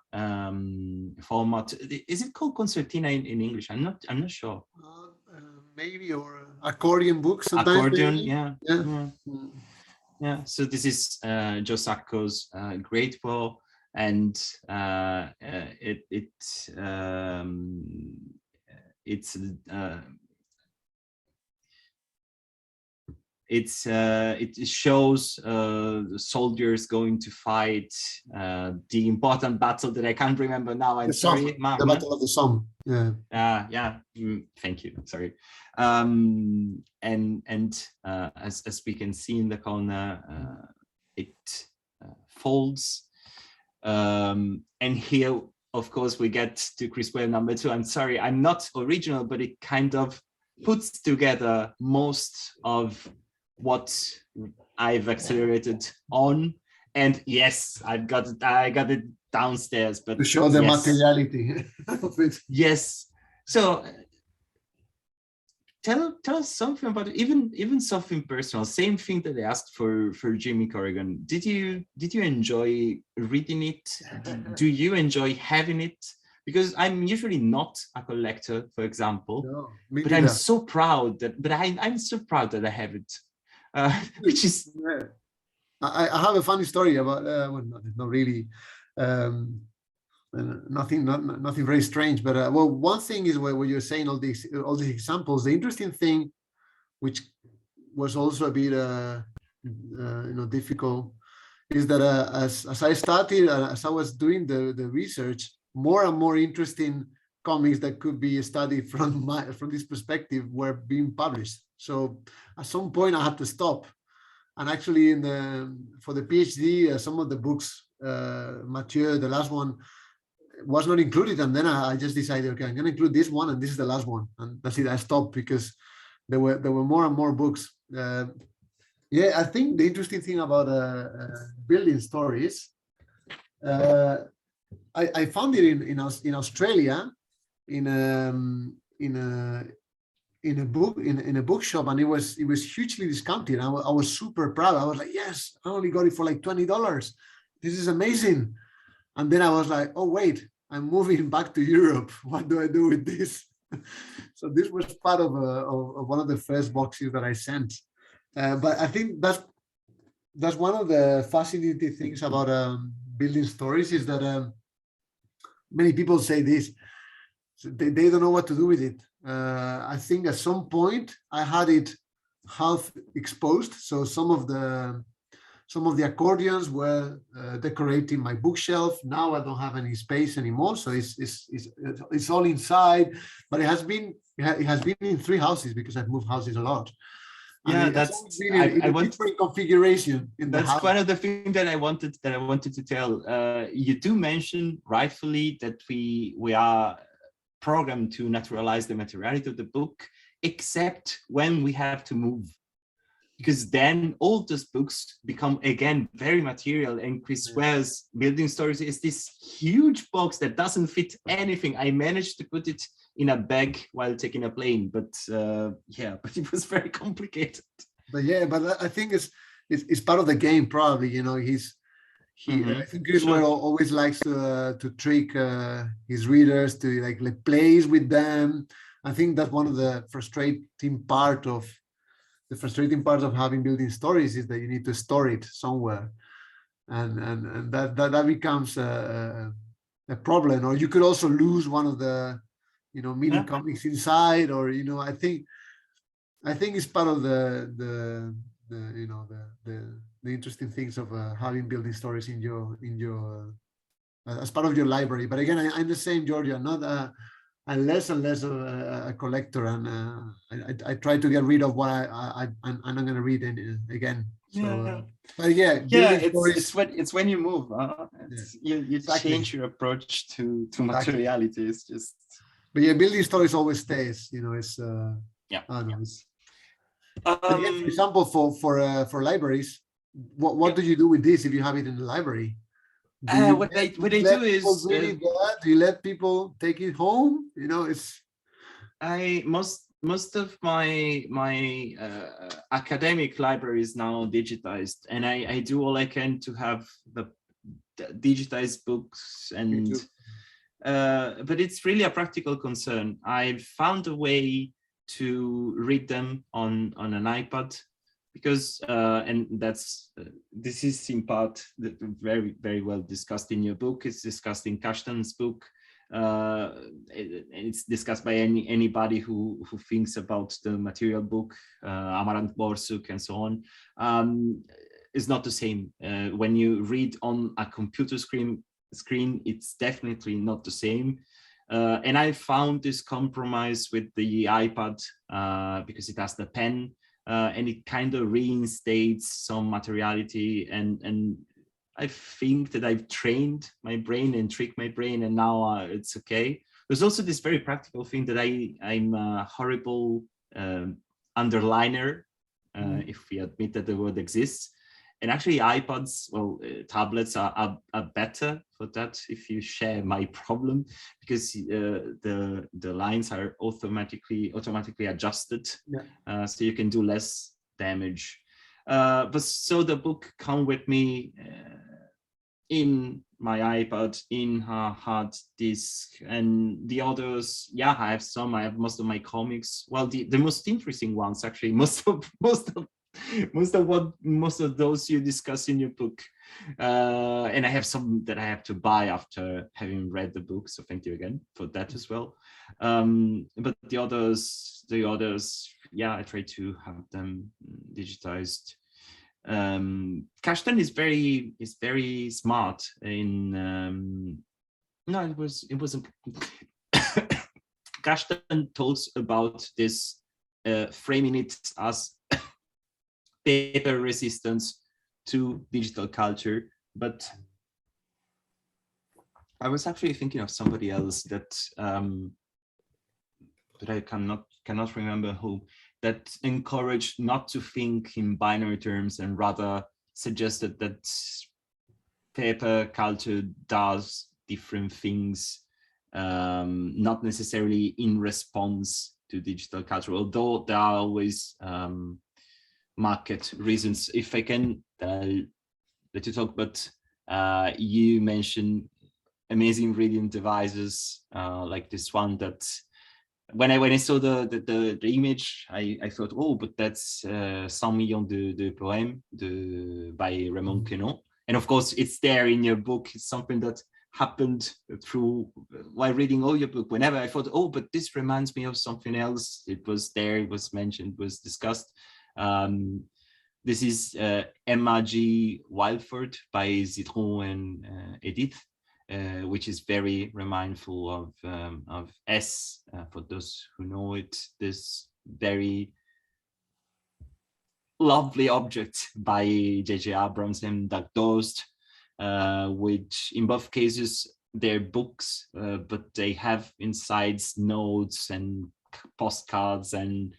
format. Is it called concertina in English? I'm not sure. Maybe, or accordion books. Accordion, maybe. Yeah. So this is Joe Sacco's great work, and it shows soldiers going to fight the important battle that I can't remember now. I'm sorry. The Battle of the Somme. Yeah. Thank you. Sorry. And as we can see in the corner, it folds. And here, of course, we get to Chris Ware number 2. I'm sorry, I'm not original, but it kind of puts together most of what I've accelerated on. And yes, I got it downstairs, but to show the materiality of it. Yes. So tell us something about it, even something personal. Same thing that I asked for Jimmy Corrigan. Did you enjoy reading it? Do you enjoy having it? Because I'm usually not a collector, for example. No, but I'm so proud that. But I'm so proud that I have it. Which is. Yeah. I have a funny story about. Well, not really. Nothing very strange, but well, one thing is where you're saying all these examples. The interesting thing, which was also a bit difficult, is that as I started, as I was doing the research, more and more interesting comics that could be studied from this perspective were being published. So at some point I had to stop, and actually for the PhD, some of the books, Mathieu, the last one, was not included, and then I just decided, okay, I'm going to include this one, and this is the last one, and that's it. I stopped because there were more and more books. Yeah, I think the interesting thing about building stories, I found it in Australia in a bookshop, and it was hugely discounted. I was super proud. I was like, yes, I only got it for like $20. This is amazing. And then I was like, oh, wait, I'm moving back to Europe. What do I do with this? So this was part of one of the first boxes that I sent. But I think that's one of the fascinating things about building stories, is that many people say this. So they don't know what to do with it. I think at some point I had it half exposed. So some of the accordions were decorating my bookshelf. Now I don't have any space anymore, so it's all inside. But it has been in 3 houses because I've moved houses a lot. Yeah, that's I want different configuration in the house. That's one of the things that I wanted to tell. You do mention rightfully that we are programmed to naturalize the materiality of the book, except when we have to move. Because then all those books become, again, very material. And Chris Ware's Building Stories is this huge box that doesn't fit anything. I managed to put it in a bag while taking a plane, but but it was very complicated. But I think it's part of the game, probably. You know, I think Chris Ware always likes to trick his readers, to like plays with them. I think that's one of the frustrating part of having building stories, is that you need to store it somewhere, and that becomes a problem. Or you could also lose one of the mini comics inside, or I think it's part of the interesting things of having building stories in your as part of your library. But again, I'm the same, Giorgio. I'm not and less of a collector, and I try to get rid of what I'm not going to read again. So, but it's when you move, you exactly. change your approach to materiality. It's just. But building stories always stays. It's But yet, for example, for libraries, what do you do with this if you have it in the library? What I do is read it there? Do you let people take it home? It's most of my academic library is now digitized, and I do all I can to have the digitized books, and but it's really a practical concern. I've found a way to read them on an iPad, because and that's this is in part very, very well discussed in your book. It's discussed in Kashtan's book. It's discussed by anybody who thinks about the material book, Amarant Borsuk and so on. It's not the same. When you read on a computer screen, it's definitely not the same. And I found this compromise with the iPad because it has the pen, and it kind of reinstates some materiality, and I think that I've trained my brain and tricked my brain, and now it's okay. There's also this very practical thing that I'm a horrible underliner, if we admit that the word exists. And actually iPads, well, tablets are better for that, if you share my problem, because the lines are automatically adjusted, so you can do less damage. But so the book come with me in my iPad, in a hard disk, and the others, I have most of my comics. Well, the most interesting ones, actually, most of those you discuss in your book, and I have some that I have to buy after having read the book, so thank you again for that as well. But the others, I try to have them digitized. Kashtan is very smart in no, it wasn't Kashtan talks about this framing it as paper resistance to digital culture, but I was actually thinking of somebody else that but I cannot remember who, that encouraged not to think in binary terms and rather suggested that paper culture does different things, not necessarily in response to digital culture, although there are always market reasons. If I can let you talk, but you mentioned amazing reading devices like this one that when I saw the image, I thought, oh, but that's 100 millions de poèmes by Raymond Queneau. And of course, it's there in your book. It's something that happened through while reading all your book. Whenever I thought, oh, but this reminds me of something else, it was there, it was mentioned, was discussed. This is Emma G. Wildford by Zitron and Edith, which is very remindful of S, for those who know it, this very lovely object by J.J. Abrams and Doug Dost, which in both cases they're books, but they have inside notes and postcards and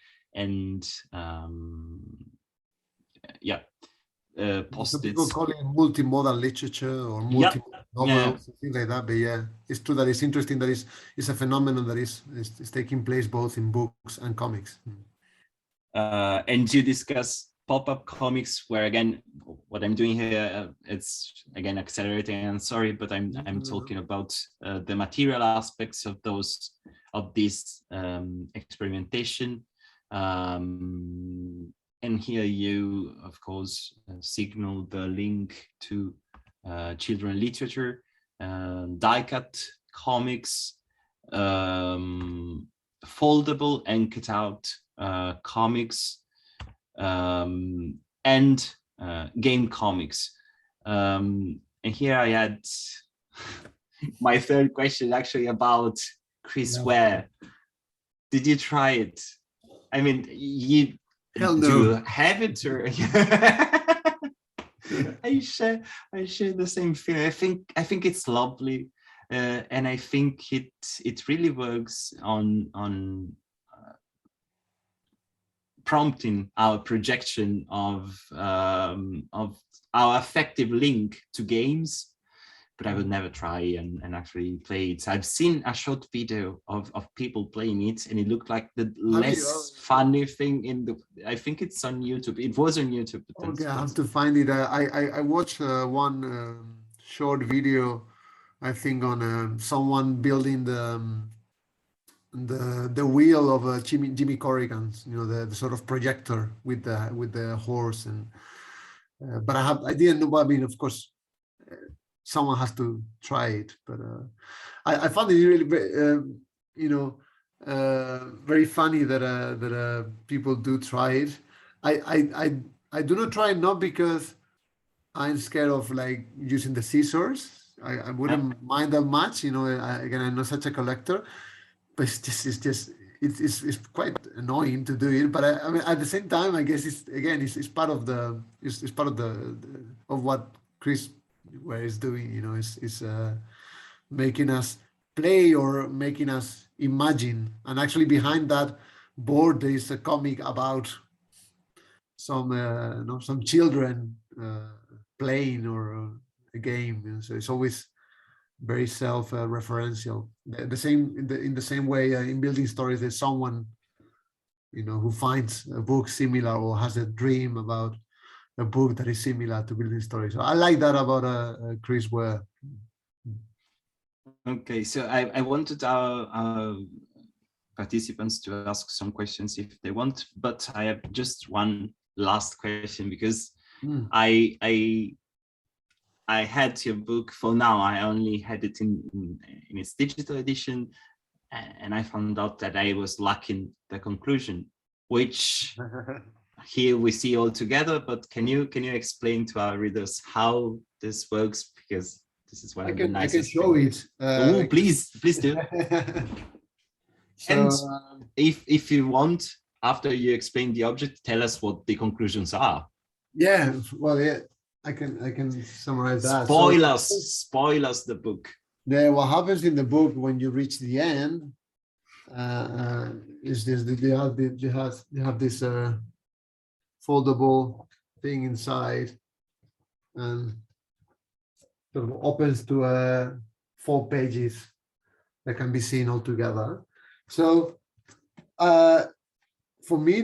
so people call it multimodal literature or multimodal novels, things like that. But it's true that it's interesting that it's a phenomenon that is taking place both in books and comics. And you discuss pop-up comics, where again, what I'm doing here, it's again accelerating. I'm sorry, but I'm talking about the material aspects of this experimentation. And here you, of course, signal the link to children literature, die-cut comics, foldable and cut-out comics, and game comics. And here I had my third question actually about Chris Ware. Did you try it? I mean, you do have it, or I share the same feeling. I think it's lovely, and I think it really works on prompting our projection of our affective link to games, but I would never try and actually play it. I've seen a short video of people playing it, and it looked like the less funny thing in the. I think it's on YouTube. It was on YouTube. Okay, I have to find it. I watched one short video, I think, on someone building the wheel of Jimmy Corrigan's, you know, the sort of projector with the horse, and but I didn't know. I mean, of course, someone has to try it, but I found it really, you know, very funny that people do try it. I do not try it, not because I'm scared of like using the scissors. I wouldn't mind that much, you know. Again, I'm not such a collector, but it's quite annoying to do it. But I mean, at the same time, I guess it's part of it's part of of what Chris Ware is doing, you know. Is making us play or making us imagine. And actually, behind that board, there is a comic about some children playing or a game, and so it's always very self-referential. The same in the same way in building stories, there's someone, you know, who finds a book similar or has a dream about a book that is similar to building stories. So I like that about Chris Ware. Okay, so I wanted our participants to ask some questions if they want, but I have just one last question, because I had your book for now. I only had it in its digital edition, and I found out that I was lacking the conclusion, which here we see all together. But can you explain to our readers how this works? Because this is one of the nicest. I can show it. Oh, please do. So, and if you want, after you explain the object, tell us what the conclusions are. Yeah, well, yeah, I can summarize that. Spoilers the book. Yeah, what happens in the book when you reach the end is this: they have this foldable thing inside, and sort of opens to 4 pages that can be seen all together. So for me,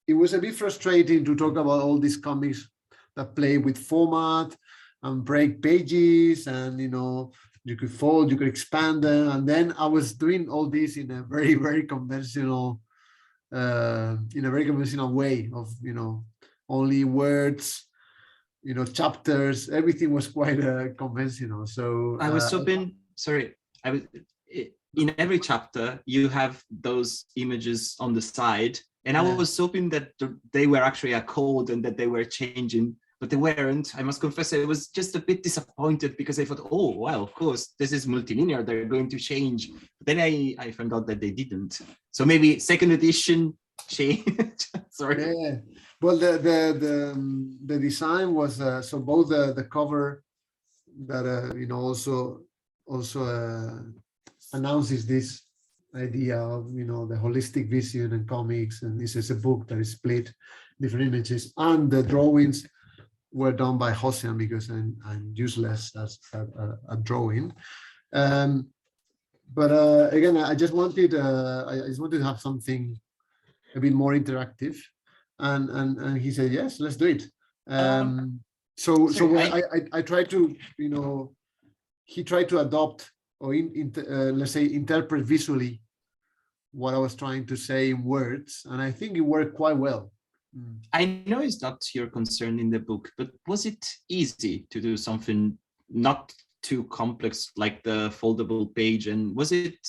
it was a bit frustrating to talk about all these comics that play with format and break pages, and you know, you could fold, you could expand them, and then I was doing all this in a very, very conventional way of, you know, only words, you know, chapters. Everything was quite conventional. So I was hoping, in every chapter you have those images on the side, and I was hoping that they were actually a code and that they were changing, but they weren't. I must confess, I was just a bit disappointed, because I thought, oh, well, of course, this is multilinear, they're going to change. But then I found out that they didn't. So maybe second edition change. Sorry. Yeah. Well, the design was so both the cover that you know also announces this idea of, you know, the holistic vision and comics, and this is a book that is split different images, and the drawings were done by Hossein, because I'm useless as a drawing. But again, I just wanted to have something a bit more interactive, and he said, yes, let's do it. So I tried to, you know, he tried to adopt or let's say interpret visually what I was trying to say in words, and I think it worked quite well. I know it's not your concern in the book, but was it easy to do something not too complex like the foldable page? And was it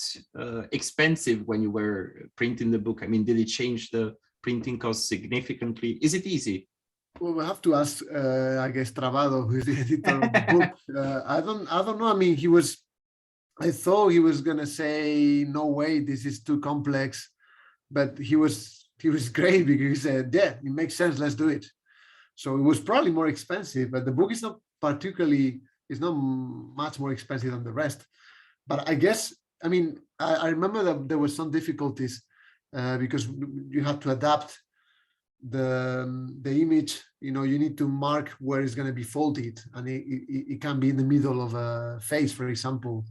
expensive when you were printing the book? I mean, did it change the printing cost significantly? Is it easy? Well, we have to ask, I guess, Travado, who's the editor of the book. I don't know. I mean, I thought he was gonna say, no way, this is too complex, but he was great, because he said, yeah, it makes sense, let's do it. So it was probably more expensive, but the book is not much more expensive than the rest. But I guess, I mean, I remember that there were some difficulties because you have to adapt the image. You know, you need to mark where it's going to be folded, and it can be in the middle of a face, for example.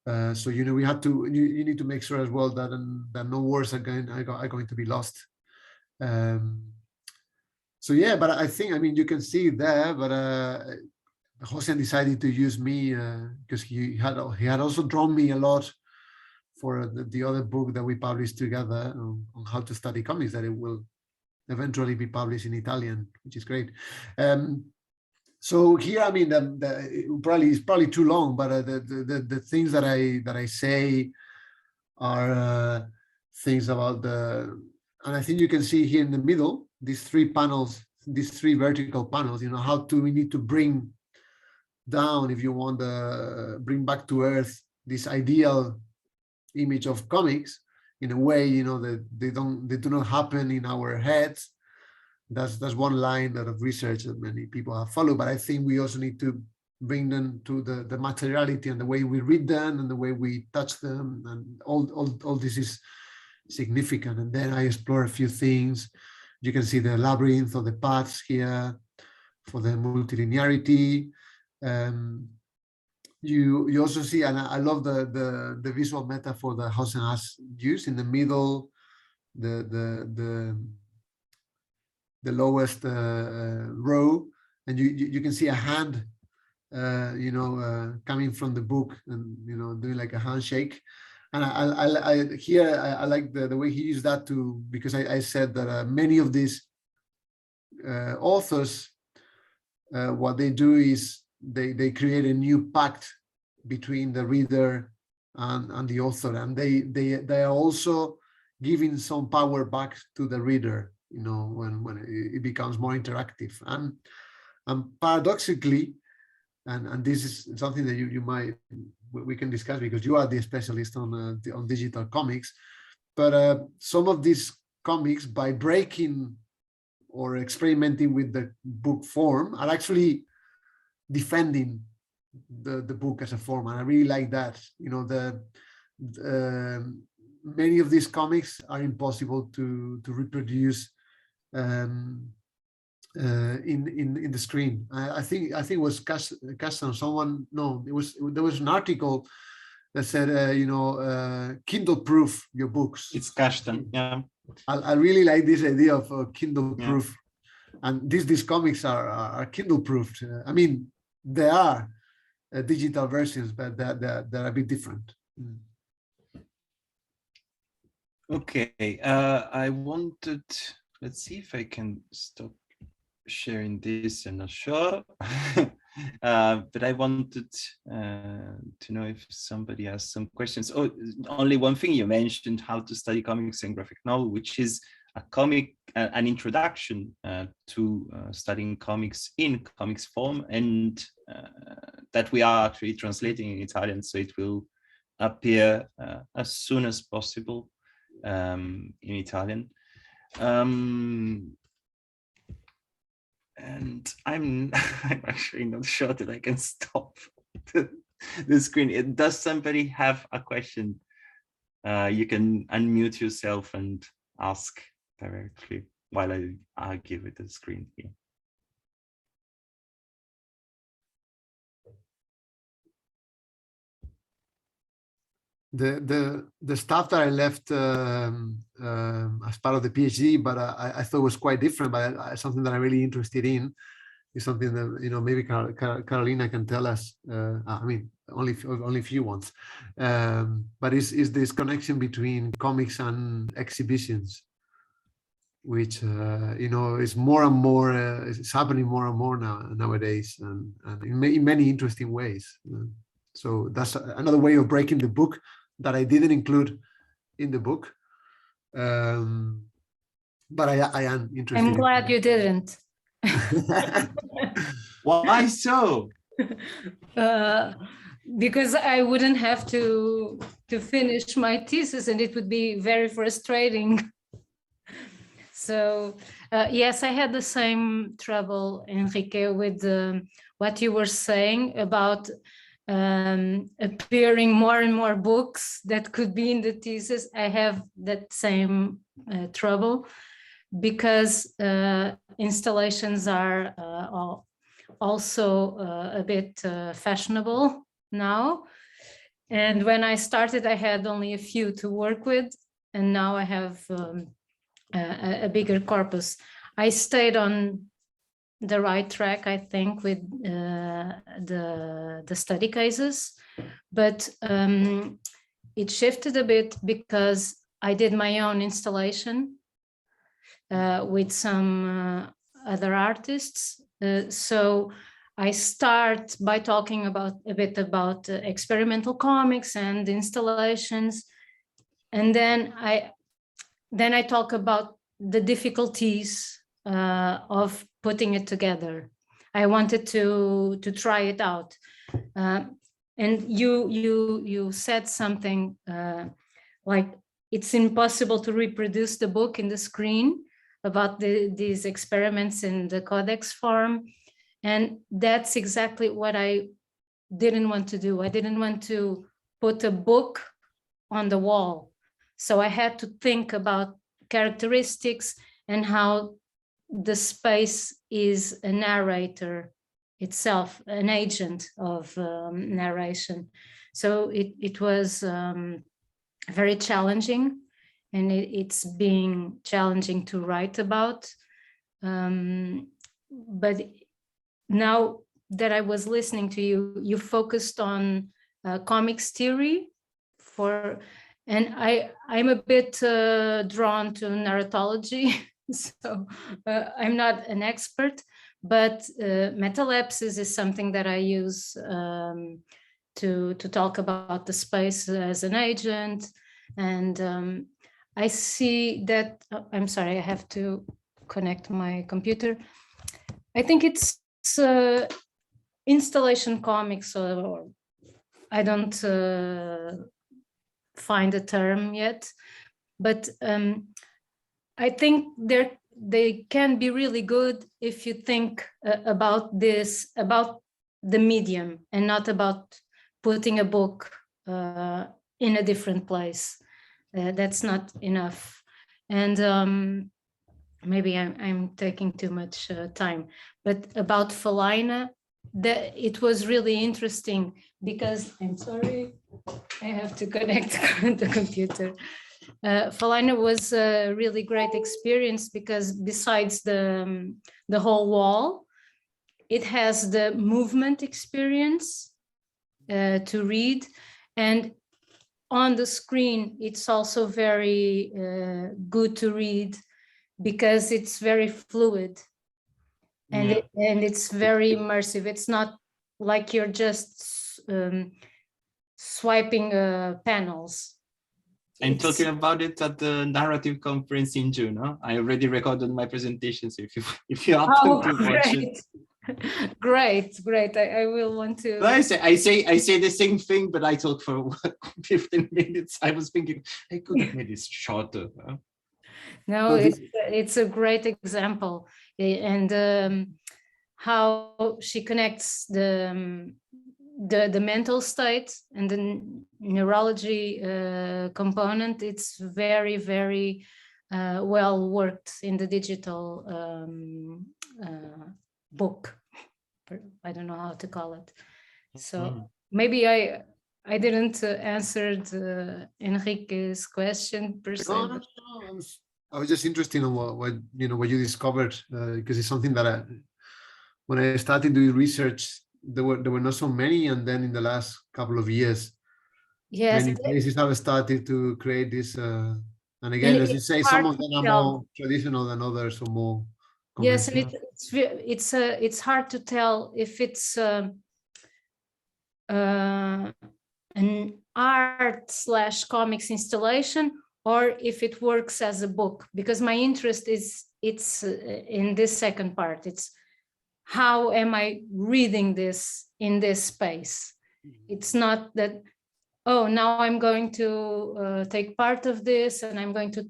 So you know, we have to you need to make sure as well that that no words are going to be lost. So yeah, but I think, I mean, you can see it there, but Hossein decided to use me because he had also drawn me a lot for the other book that we published together on how to study comics, that it will eventually be published in Italian, which is great. So here, I mean, it's probably too long, but the things that I say are things about and I think you can see here in the middle, these three panels, these three vertical panels, you know, we need to bring down, if you want, bring back to earth this ideal image of comics in a way, you know, that they do not happen in our heads. That's one line of research that many people have followed, but I think we also need to bring them to the materiality and the way we read them and the way we touch them, and all this is significant. And then I explore a few things. You can see the labyrinth or the paths here for the multilinearity. You also see, and I love the visual metaphor that Hossein has used in the middle, the lowest row, and you can see a hand, you know, coming from the book, and you know, doing like a handshake. And I like the way he used that too, because I said that many of these authors, what they do is they create a new pact between the reader and the author, and they are also giving some power back to the reader, you know, when it becomes more interactive. And paradoxically, and this is something that we can discuss, because you are the specialist on digital comics, but some of these comics, by breaking or experimenting with the book form, are actually defending the book as a form, and I really like that. You know, many of these comics are impossible to reproduce in the screen. I think it was Caston. Someone, no, there was an article that said, you know, Kindle proof your books. It's Caston, yeah. I really like this idea of Kindle proof, and these comics are Kindle proofed. I mean, they are digital versions, but they're a bit different. Okay, I wanted, let's see if I can stop sharing this. I'm not sure. But I wanted to know if somebody has some questions. Oh, only one thing you mentioned, how to study comics and graphic novel, which is a comic, an introduction to studying comics in comics form, and that we are actually translating in Italian, so it will appear as soon as possible in Italian. And I'm actually not sure that I can stop the screen. Does somebody have a question? You can unmute yourself and ask directly while I give it the screen here. The stuff that I left as part of the PhD, but I thought was quite different, but something that I'm really interested in is something that, you know, maybe Carolina can tell us. I mean, only a few ones, but is this connection between comics and exhibitions, which you know, is more and more, it's happening more and more nowadays, and in many interesting ways. So that's another way of breaking the book that I didn't include in the book, but I am interested. I'm glad you didn't. Why so? Because I wouldn't have to finish my thesis, and it would be very frustrating. So yes, I had the same trouble, Enrique, with what you were saying about appearing more and more books that could be in the thesis, I have that same trouble, because installations are also a bit fashionable now. And when I started, I had only a few to work with, and now I have a bigger corpus. I stayed on the right track, I think, with the study cases, but it shifted a bit because I did my own installation with some other artists. So I start by talking a bit about experimental comics and installations, and then I talk about the difficulties of putting it together. I wanted to try it out, and you said something like it's impossible to reproduce the book in the screen, about these experiments in the codex form. And that's exactly what I didn't want to do. I didn't want to put a book on the wall. So I had to think about characteristics and how the space is a narrator itself, an agent of narration. So it was very challenging, and it's being challenging to write about. But now that I was listening to you, you focused on comics theory and I'm a bit drawn to narratology, so I'm not an expert, but metalepsis is something that I use to talk about the space as an agent. And I see that, I'm sorry, I have to connect my computer. I think it's installation comics, or I don't find a term yet, but I think they can be really good if you think about the medium and not about putting a book in a different place. That's not enough. And maybe I'm taking too much time, but about Felina, it was really interesting because, I'm sorry, I have to connect the computer. Felina was a really great experience because besides the whole wall, it has the movement experience to read, and on the screen it's also very good to read because it's very fluid, and it's very immersive. It's not like you're just swiping panels. I'm talking about it at the narrative conference in June. Huh? I already recorded my presentation, so if you happen to watch it. Great. I will want to. I say the same thing, but I talk for 15 minutes. I was thinking I could have made this shorter. Huh? No, it's a great example, and how she connects the mental state and the neurology component. It's very, very well worked in the digital book. I don't know how to call it. So maybe I didn't answer Enrique's question per se. No. I was just interested in what you discovered, because it's something that when I started doing research, there were not so many, and then in the last couple of years, many places have started to create this. And again, as you say, some of them are more traditional than others, or more. Yes, and it's hard to tell if it's an art/comics installation or if it works as a book, because my interest it's in this second part. It's how am I reading this in this space? It's not that, oh, now I'm going to take part of this and I'm going to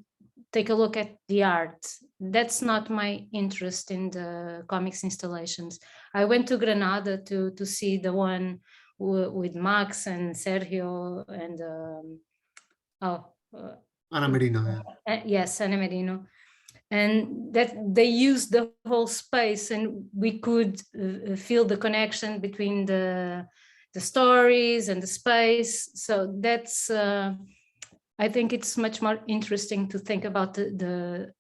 take a look at the art. That's not my interest in the comics installations. I went to Granada to see the one with Max and Sergio and Ana Merino. Yes, Ana Merino. And that they used the whole space, and we could feel the connection between the stories and the space. So that's I think it's much more interesting to think about a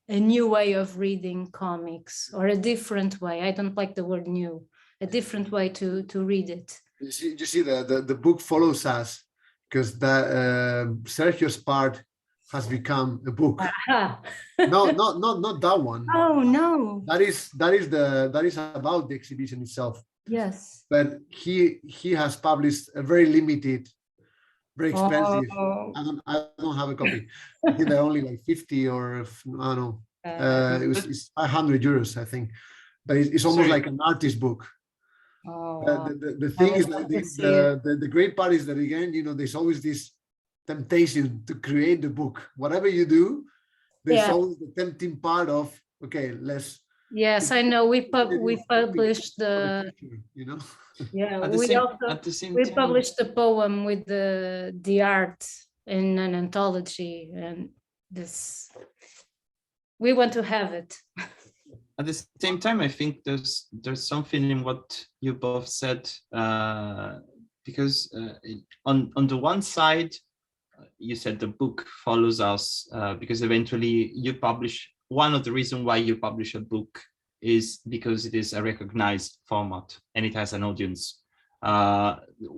new way of reading comics, or a different way. I don't like the word new, a different way to read it. You see the book follows us, because Sergio's part has become a book. No, not that one. Oh no. That is about the exhibition itself. Yes. But he has published a very limited, very expensive. Oh. I don't have a copy. I think they're only like 50 or I don't know. It's 500 euros, I think. But it's almost like an artist book. Oh, the thing is that the great part is that, again, you know, there's always this temptation to create the book. Whatever you do, there's always the tempting part of, okay, let's. Yes, I know. We published the, you know. Yeah, we published the poem with the art in an anthology, and this we want to have it. At the same time, I think there's something in what you both said, because on the one side, you said the book follows us because eventually you publish. One of the reasons why you publish a book is because it is a recognized format and it has an audience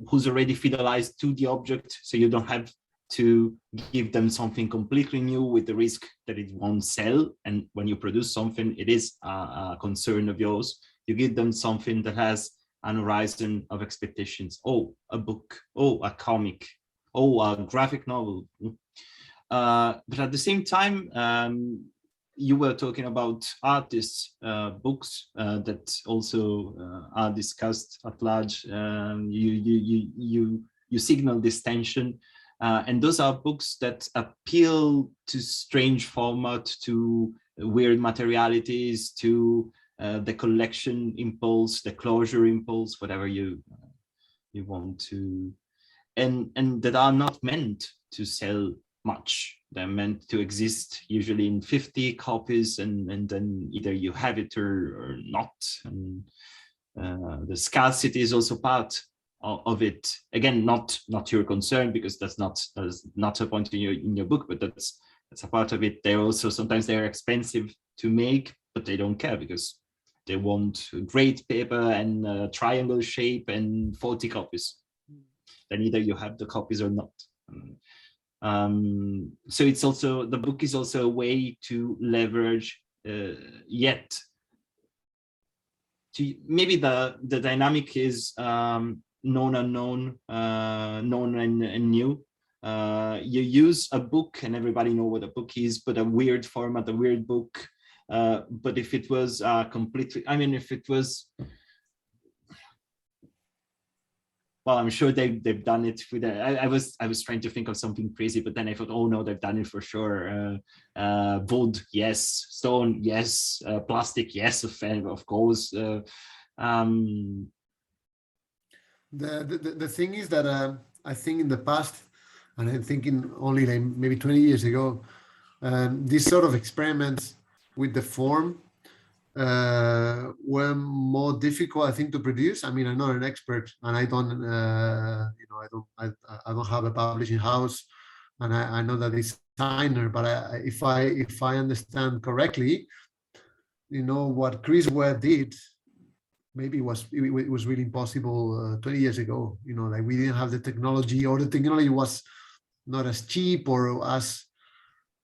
who's already fidelized to the object, so you don't have to give them something completely new with the risk that it won't sell. And when you produce something, it is a concern of yours. You give them something that has an horizon of expectations. Oh, a book. Oh, a comic. Oh, a graphic novel. But at the same time, you were talking about artists' books that also are discussed at large. You signal this tension. And those are books that appeal to strange format, to weird materialities, to the collection impulse, the closure impulse, whatever you want to, and that are not meant to sell much. They're meant to exist usually in 50 copies, and then either you have it or not. And the scarcity is also part of it. Again, not your concern, because that's not a point in your book, but that's a part of it. They're also sometimes they're expensive to make, but they don't care because they want great paper and triangle shape and 40 copies. Then either you have the copies or not. So it's also, the book is also a way to leverage yet. Maybe the dynamic is known, unknown, known and new. You use a book and everybody know what a book is, but a weird format, a weird book. But if it was completely, I mean, if it was, well, I'm sure they've done it with I was trying to think of something crazy, but then I thought, oh no, they've done it for sure. Wood, yes. Stone, yes. Plastic, yes. Of course. The thing is that I think in the past, and I'm thinking only like maybe 20 years ago, these sort of experiments with the form were more difficult, I think, to produce. I mean, I'm not an expert, and I don't, I don't have a publishing house, and I know that it's designer. But if I understand correctly, what Chris Ware did, maybe it was really impossible 20 years ago. Like we didn't have the technology, or the technology was not as cheap or as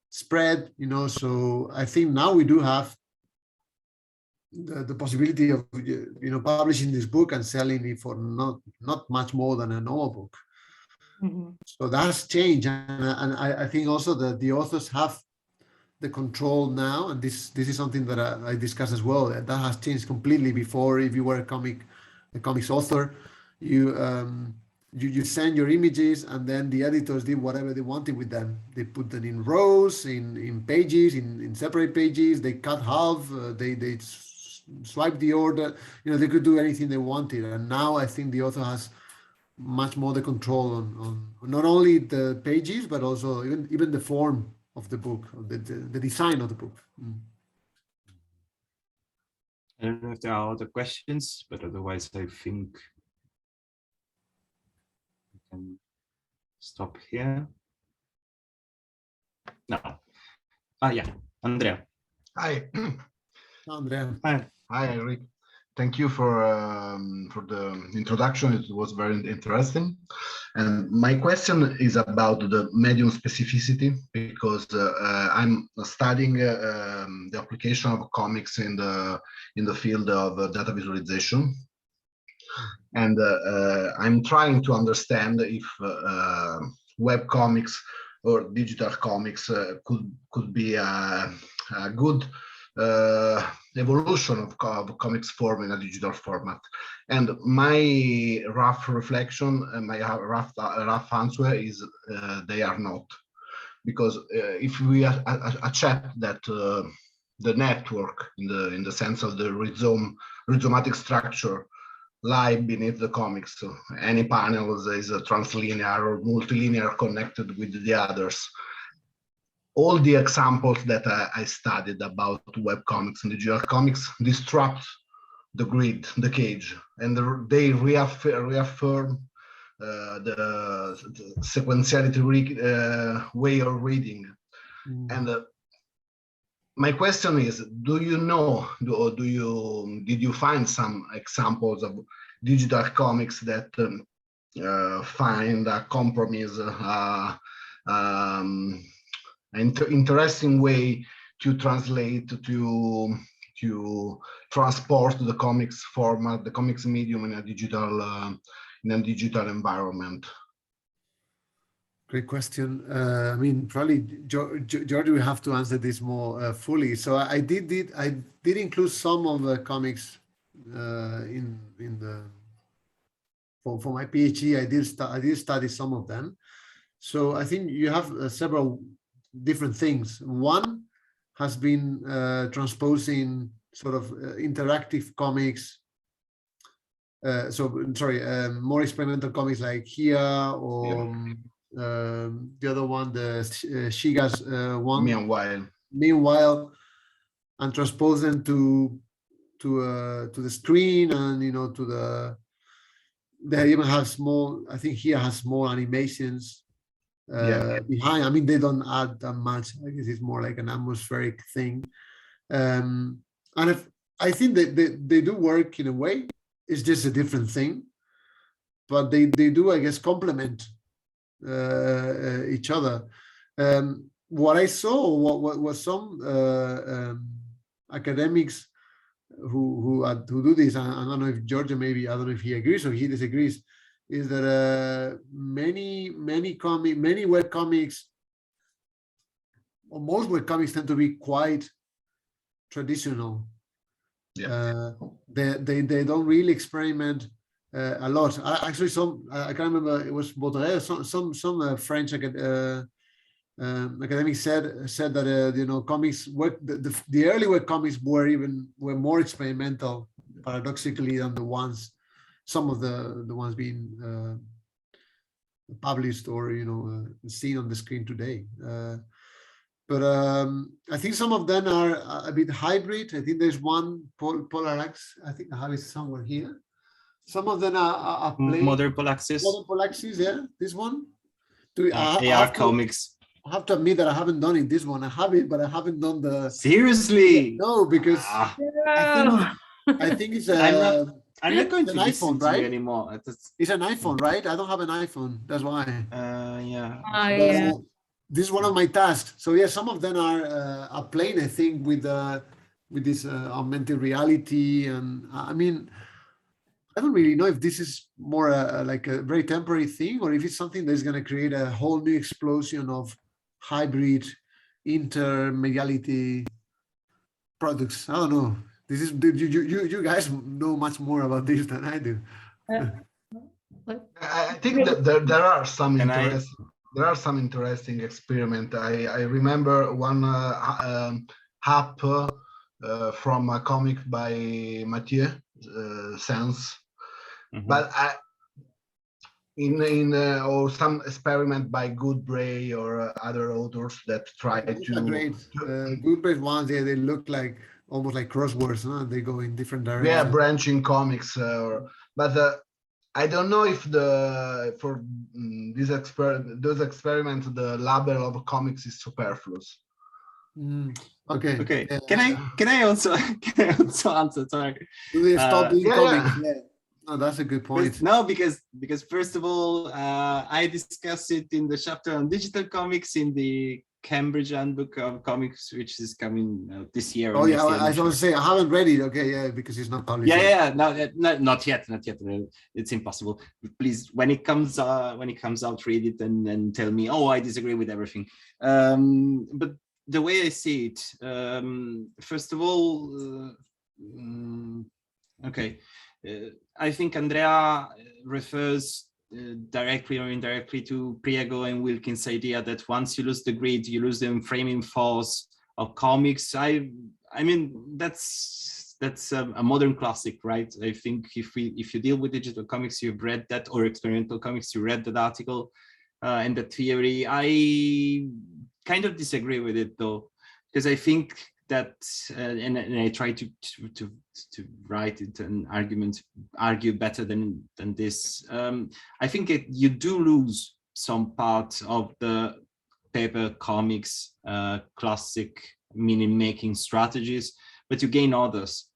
spread. So I think now we do have the possibility of publishing this book and selling it for not much more than a normal book. Mm-hmm. So that's changed, and I think also that the authors have the control now, and this is something that I discuss as well. That has changed completely. Before, if you were a comics author, you send your images, and then the editors did whatever they wanted with them. They put them in rows, in pages, in separate pages. They cut half. They swipe the order. They could do anything they wanted. And now I think the author has much more the control on not only the pages, but also even the form of the book, the design of the book. I don't know if there are other questions, but otherwise I think we can stop here. No. Yeah, Andrea. Hi. Andrea. Hi, Enrique. Thank you for the introduction. It was very interesting. And my question is about the medium specificity, because I'm studying the application of comics in the field of data visualization. And I'm trying to understand if web comics or digital comics could be a good evolution of comics form in a digital format. And my rough reflection and my rough answer is they are not, because if we accept that the network in the sense of the rhizomatic structure lie beneath the comics, so any panel is a translinear or multilinear connected with the others. All the examples that I studied about web comics and digital comics disrupt the grid, the cage, and they reaffirm the sequentiality way of reading. And my question is, do you know, or did you find some examples of digital comics that find a compromise, interesting way to translate, to transport the comics format, the comics medium in a digital environment? Great question. I mean, probably Giorgio will have to answer this more fully. So I did include some of the comics in the for my PhD. I did study some of them. So I think you have several different things. One has been transposing sort of interactive comics. More experimental comics like here, or the other one, the Shiga's one. Meanwhile, and transpose them to the screen, and to they even have small. I think here has small animations behind. I mean, they don't add that much. I guess it's more like an atmospheric thing. And I think that they do work in a way. It's just a different thing, but they do, I guess, complement each other. What I saw, what was some academics who do this, and I don't know if Giorgio, maybe, I don't know if he agrees or he disagrees, is that many web comics, or most web comics, tend to be quite traditional. They don't really experiment a lot. Actually, I can't remember, it was Baudelaire, some French academic said that comics work. The early web comics were more experimental, paradoxically, than some of the ones being published or seen on the screen today. But I think some of them are a bit hybrid. I think there's one, Polarax. I think I have it somewhere here. Some of them are Modern Polaxis. Modern Polaxis, yeah. This one. AR comics. I have to admit that I haven't done it. This one I have it, but I haven't done the. Seriously? No, because I think it's I'm not going to listen iPhone, to you anymore. It's an iPhone, right? I don't have an iPhone. That's why. Yeah. This is one of my tasks. So yeah, some of them are playing, I think, with this augmented reality, and I mean, I don't really know if this is more like a very temporary thing, or if it's something that's going to create a whole new explosion of hybrid intermediality products. I don't know. This is you guys know much more about this than I do. I think that there are some interesting. There are some interesting experiments. I remember one app from a comic by Mathieu Sans, but or some experiment by Goodbray or other authors that try to. Great. Goodbray ones, they look like almost like crosswords, huh? They go in different directions. Yeah, branching comics, but I don't know if for those experiments the label of comics is superfluous. Okay. Okay. Can I also answer? Sorry. Do they stop doing comics? Yeah. No, that's a good point. No, because first of all, I discussed it in the chapter on digital comics in the Cambridge Handbook of Comics, which is coming this year. Oh yeah, I was going to say I haven't read it. Okay, yeah, because it's not published. Yeah. No, not yet. It's impossible. Please, when it comes out, read it and tell me. Oh, I disagree with everything. But the way I see it, first of all, okay. I think Andrea refers directly or indirectly to Priego and Wilkins' idea that once you lose the grid, you lose the framing force of comics. I mean that's a modern classic, right? I think if you deal with digital comics, you've read that, or experimental comics, you read that article and the theory. I kind of disagree with it though, because I think that and I try to write it an argue better than this. I think you do lose some part of the paper comics classic meaning making strategies, but you gain others.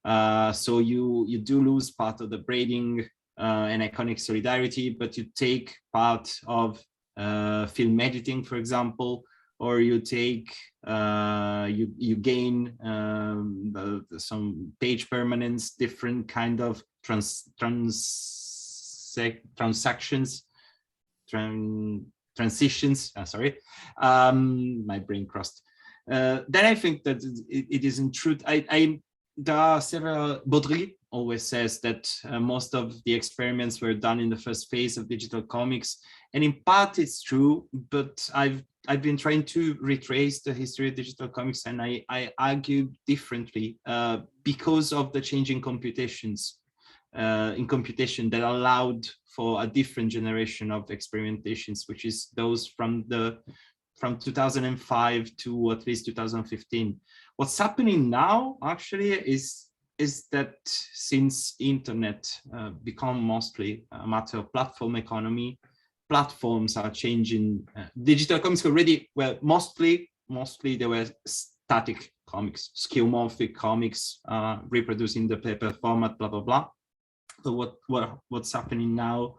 So you do lose part of the braiding and iconic solidarity, but you take part of film editing, for example, or you take you gain some page permanence, different kind of transitions. Sorry, my brain crossed. Then I think that it is in truth. There are several. Baudry always says that most of the experiments were done in the first phase of digital comics, and in part it's true. But I've been trying to retrace the history of digital comics, and I argue differently because of the changing computations in computation that allowed for a different generation of experimentations, which is those from 2005 to at least 2015. What's happening now actually is that since internet become mostly a matter of platform economy, platforms are changing. Digital comics already, well, mostly they were static comics, skeuomorphic comics, reproducing the paper format, blah blah blah. So what's happening now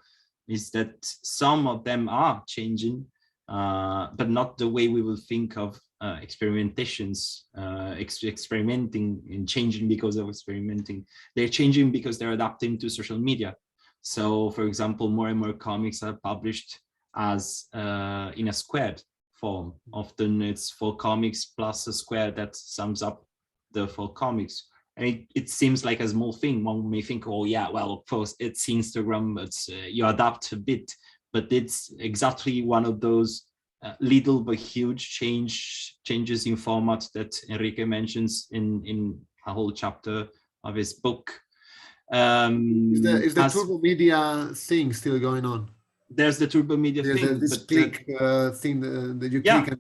is that some of them are changing, but not the way we will think of experimentations, experimenting and changing because of experimenting. They're changing because they're adapting to social media. So, for example, more and more comics are published as in a squared form. Often it's 4 comics plus a square that sums up the 4 comics. And it seems like a small thing. One may think, oh yeah, well, of course, it's Instagram, but you adapt a bit. But it's exactly one of those little but huge changes in format that Enrique mentions in a whole chapter of his book. Is the turbo media thing still going on? There's the turbo media thing. This click thing that you click.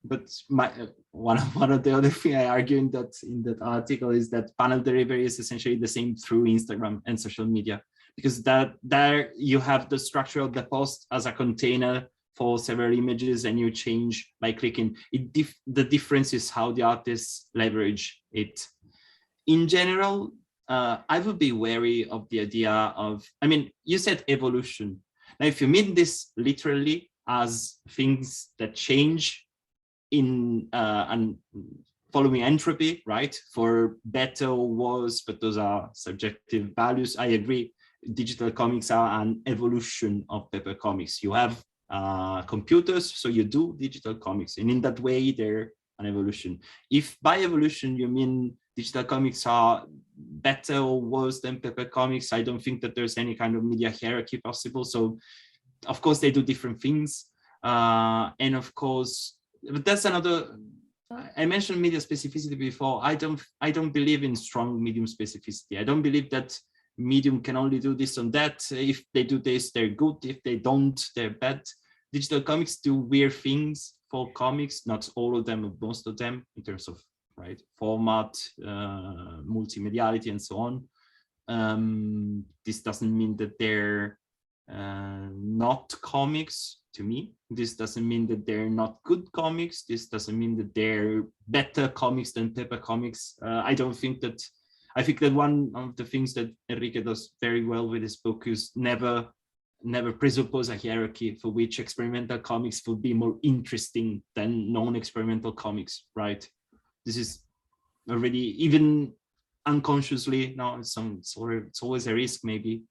But one of the other thing I argue in that article is that panel delivery is essentially the same through Instagram and social media, because there you have the structure of the post as a container for several images, and you change by clicking. The difference is how the artists leverage it. In general, I would be wary of the idea of, I mean, you said evolution. Now, if you mean this literally as things that change in and following entropy, right, for better or worse, but those are subjective values, I agree. Digital comics are an evolution of paper comics. You have computers, so you do digital comics, and in that way, they're an evolution. If by evolution you mean digital comics are better or worse than paper comics, I don't think that there's any kind of media hierarchy possible. So, of course, they do different things, and of course, but that's another I mentioned media specificity before. I don't believe in strong medium specificity. I don't believe that medium can only do this and that. If they do this, they're good. If they don't, they're bad. Digital comics do weird things for comics, not all of them, but most of them, in terms of format, multimediality, and so on. This doesn't mean that they're not comics to me. This doesn't mean that they're not good comics. This doesn't mean that they're better comics than paper comics. I think that one of the things that Enrique does very well with his book is never presuppose a hierarchy for which experimental comics will be more interesting than non-experimental comics, right? This is already, even unconsciously, no, it's always a risk, maybe.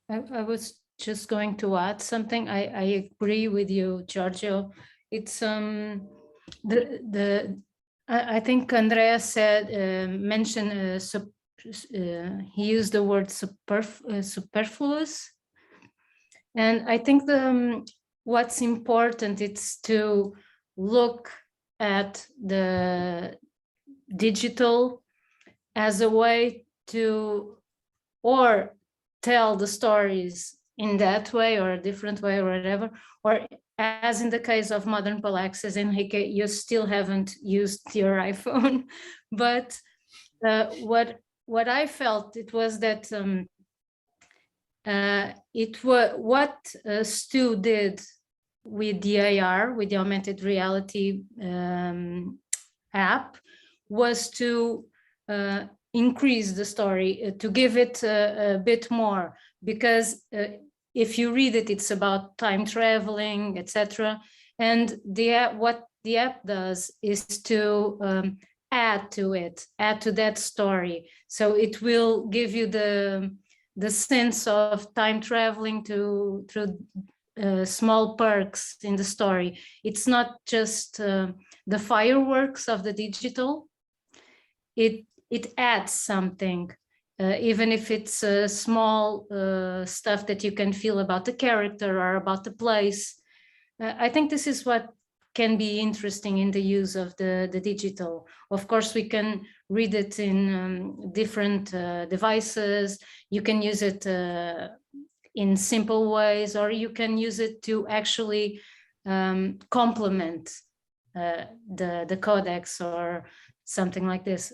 I was just going to add something. I agree with you, Giorgio. It's I think Andrea mentioned he used the word superfluous, and I think what's important is to look at the digital as a way to or tell the stories in that way or a different way or whatever, or as in the case of modern Palaxes, Enrique, you still haven't used your iPhone, but what I felt it was that what Stu did with the AR, with the augmented reality app, was to increase the story, to give it a bit more, because if you read it, it's about time traveling, etc. And what the app does is to add to that story. So it will give you the sense of time traveling through small perks in the story. It's not just the fireworks of the digital. It adds something, even if it's small stuff that you can feel about the character or about the place. I think this is what can be interesting in the use of the digital. Of course, we can read it in different devices. You can use it in simple ways, or you can use it to actually complement the codex or something like this.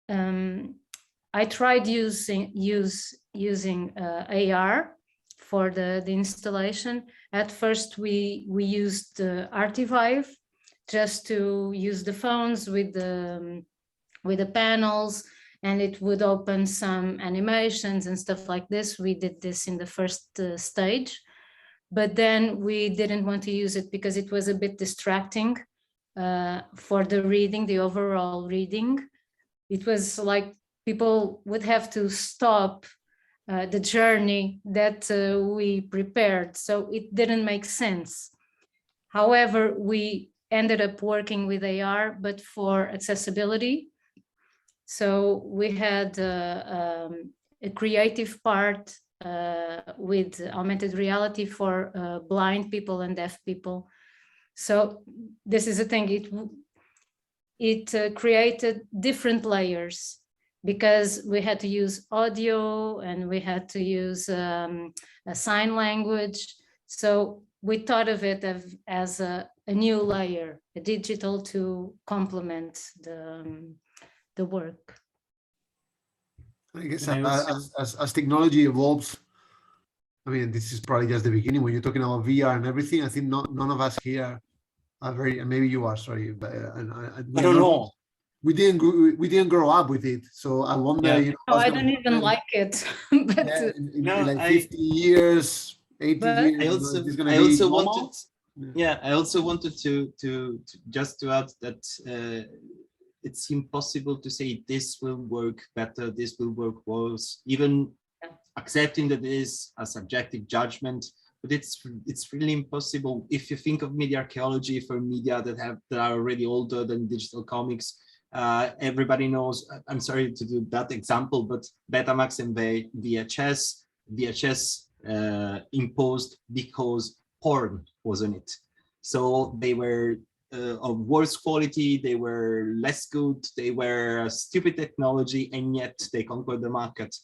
I tried using AR for the installation. At first, we used Artivive just to use the phones with the panels, and it would open some animations and stuff like this. We did this in the first stage, but then we didn't want to use it because it was a bit distracting for the reading, the overall reading. It was like people would have to stop the journey that we prepared, so it didn't make sense. However, we ended up working with AR, but for accessibility. So we had a creative part with augmented reality for blind people and deaf people. So this is the thing, it created different layers, because we had to use audio and we had to use a sign language. So we thought of it as a new layer, a digital, to complement the work. I guess as technology evolves, I mean, this is probably just the beginning. When you're talking about VR and everything, I think none of us here are very, maybe you are, sorry, but I don't know. We didn't grow up with it, so I wonder. Yeah. You know, no, I don't even like it. But yeah, in like 50 years, 80 years, I also wanted to just to add that it's impossible to say this will work better, this will work worse, even accepting that it is a subjective judgment. But it's really impossible. If you think of media archaeology for media that are already older than digital comics, everybody knows. I'm sorry to do that example, but Betamax and VHS imposed because porn was on it. So they were of worse quality, they were less good, they were stupid technology, and yet they conquered the market.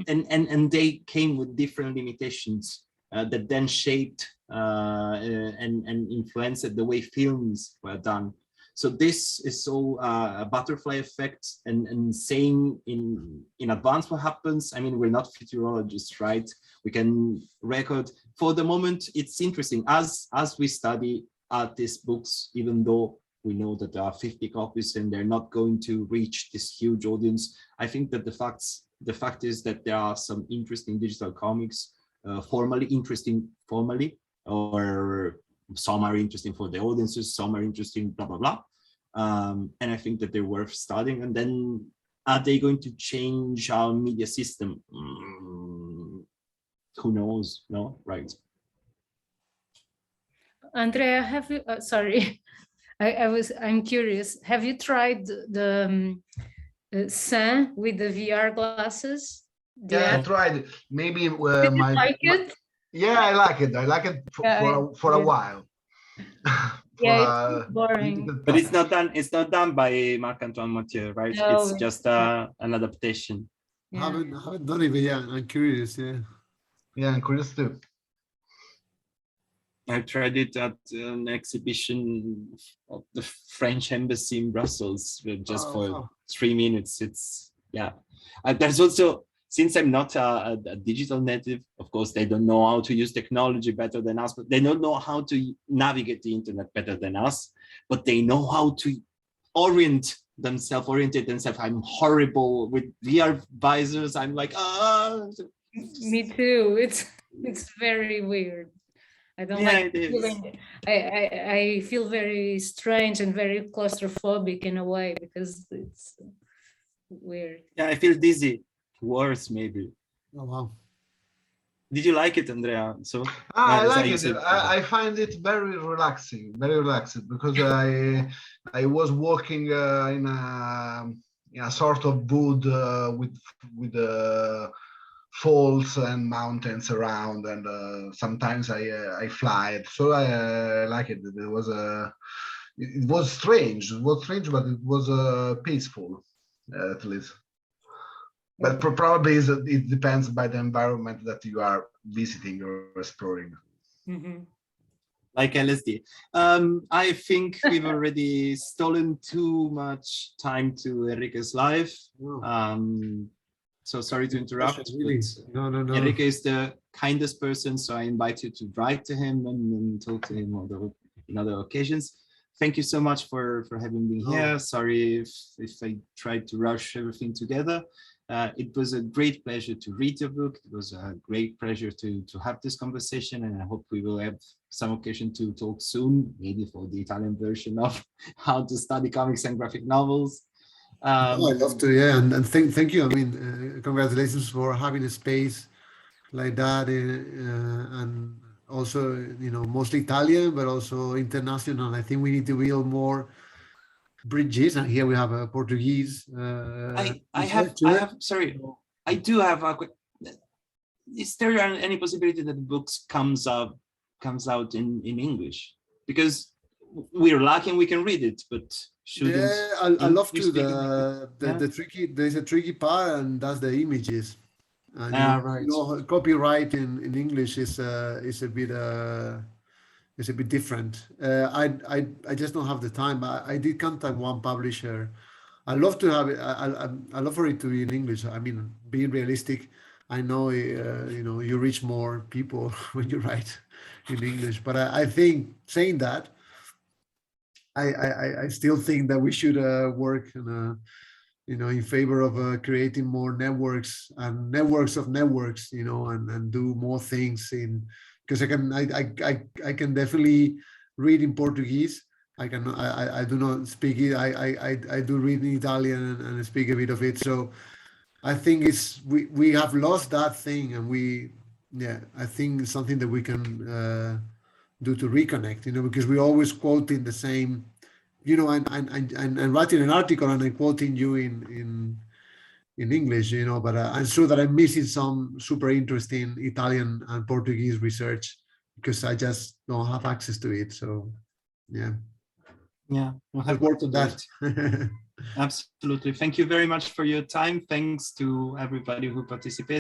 And they came with different limitations that then shaped and influenced the way films were done. So this is all a butterfly effect, and saying in advance what happens. I mean, we're not futurologists, right? We can record. For the moment, it's interesting as we study artist books, even though we know that there are 50 copies and they're not going to reach this huge audience. I think that the fact is that there are some interesting digital comics, formally interesting formally, or some are interesting for the audiences, some are interesting, blah, blah, blah. And I think that they're worth studying. And then are they going to change our media system? Who knows? No, right. Andrea, have you, sorry, I'm curious. Have you tried the Sun with the VR glasses? Yeah, I tried. Maybe Did you like it? Yeah, I like it. I like it for a while. Yeah, it's boring. But it's not done by Marc-Antoine Mathieu, right? No, it's just an adaptation. Yeah. Haven't done it, but yeah, I'm curious. Yeah. Yeah, I'm curious too. I tried it at an exhibition of the French embassy in Brussels, just for 3 minutes. It's, yeah. There's also, since I'm not a digital native, of course, they don't know how to use technology better than us, but they don't know how to navigate the internet better than us, but they know how to orientate themselves. I'm horrible with VR visors. I'm like, Me too. It's very weird. I don't like feeling, I feel very strange and very claustrophobic in a way because it's weird. Yeah, I feel dizzy. Worse, maybe. Oh wow. Did you like it, Andrea? So I like it. I find it very relaxing, because I was walking in a sort of wood with falls and mountains around, and sometimes I fly. So I like it. It was strange. It was strange, but it was peaceful, at least. But probably it depends by the environment that you are visiting or exploring. Mm-hmm. Like LSD. I think we've already stolen too much time to Enrique's life. So sorry to interrupt. Really? No. Enrique is the kindest person, so I invite you to write to him and talk to him in other occasions. Thank you so much for having me here. Sorry if I tried to rush everything together. It was a great pleasure to read your book. It was a great pleasure to have this conversation, and I hope we will have some occasion to talk soon, maybe for the Italian version of how to study comics and graphic novels. I'd love to, yeah, and thank you. I mean, congratulations for having a space like that, and also, mostly Italian, but also international. I think we need to build more bridges, and here we have a Portuguese. I do have a quick. Is there any possibility that the books comes out in English? Because we're lucky and we can read it, but shouldn't. Yeah, I love to. There's a tricky part, and that's the images. And right. Copyright in English is a bit different. I just don't have the time. I did contact one publisher. I love to have it. I love for it to be in English. I mean, being realistic, I know you reach more people when you write in English. But I think saying that, I still think that we should work in favor of creating more networks and networks of networks, and do more things because I can definitely read in Portuguese. I do not speak it. I do read in Italian and speak a bit of it. So I think we have lost that thing, and I think it's something that we can do to reconnect, because we always quoting the same, and writing an article and I'm quoting you in English, but I'm sure that I'm missing some super interesting Italian and Portuguese research, because I just don't have access to it. So yeah, we'll I've worked on that. Absolutely. Thank you very much for your time. Thanks to everybody who participated.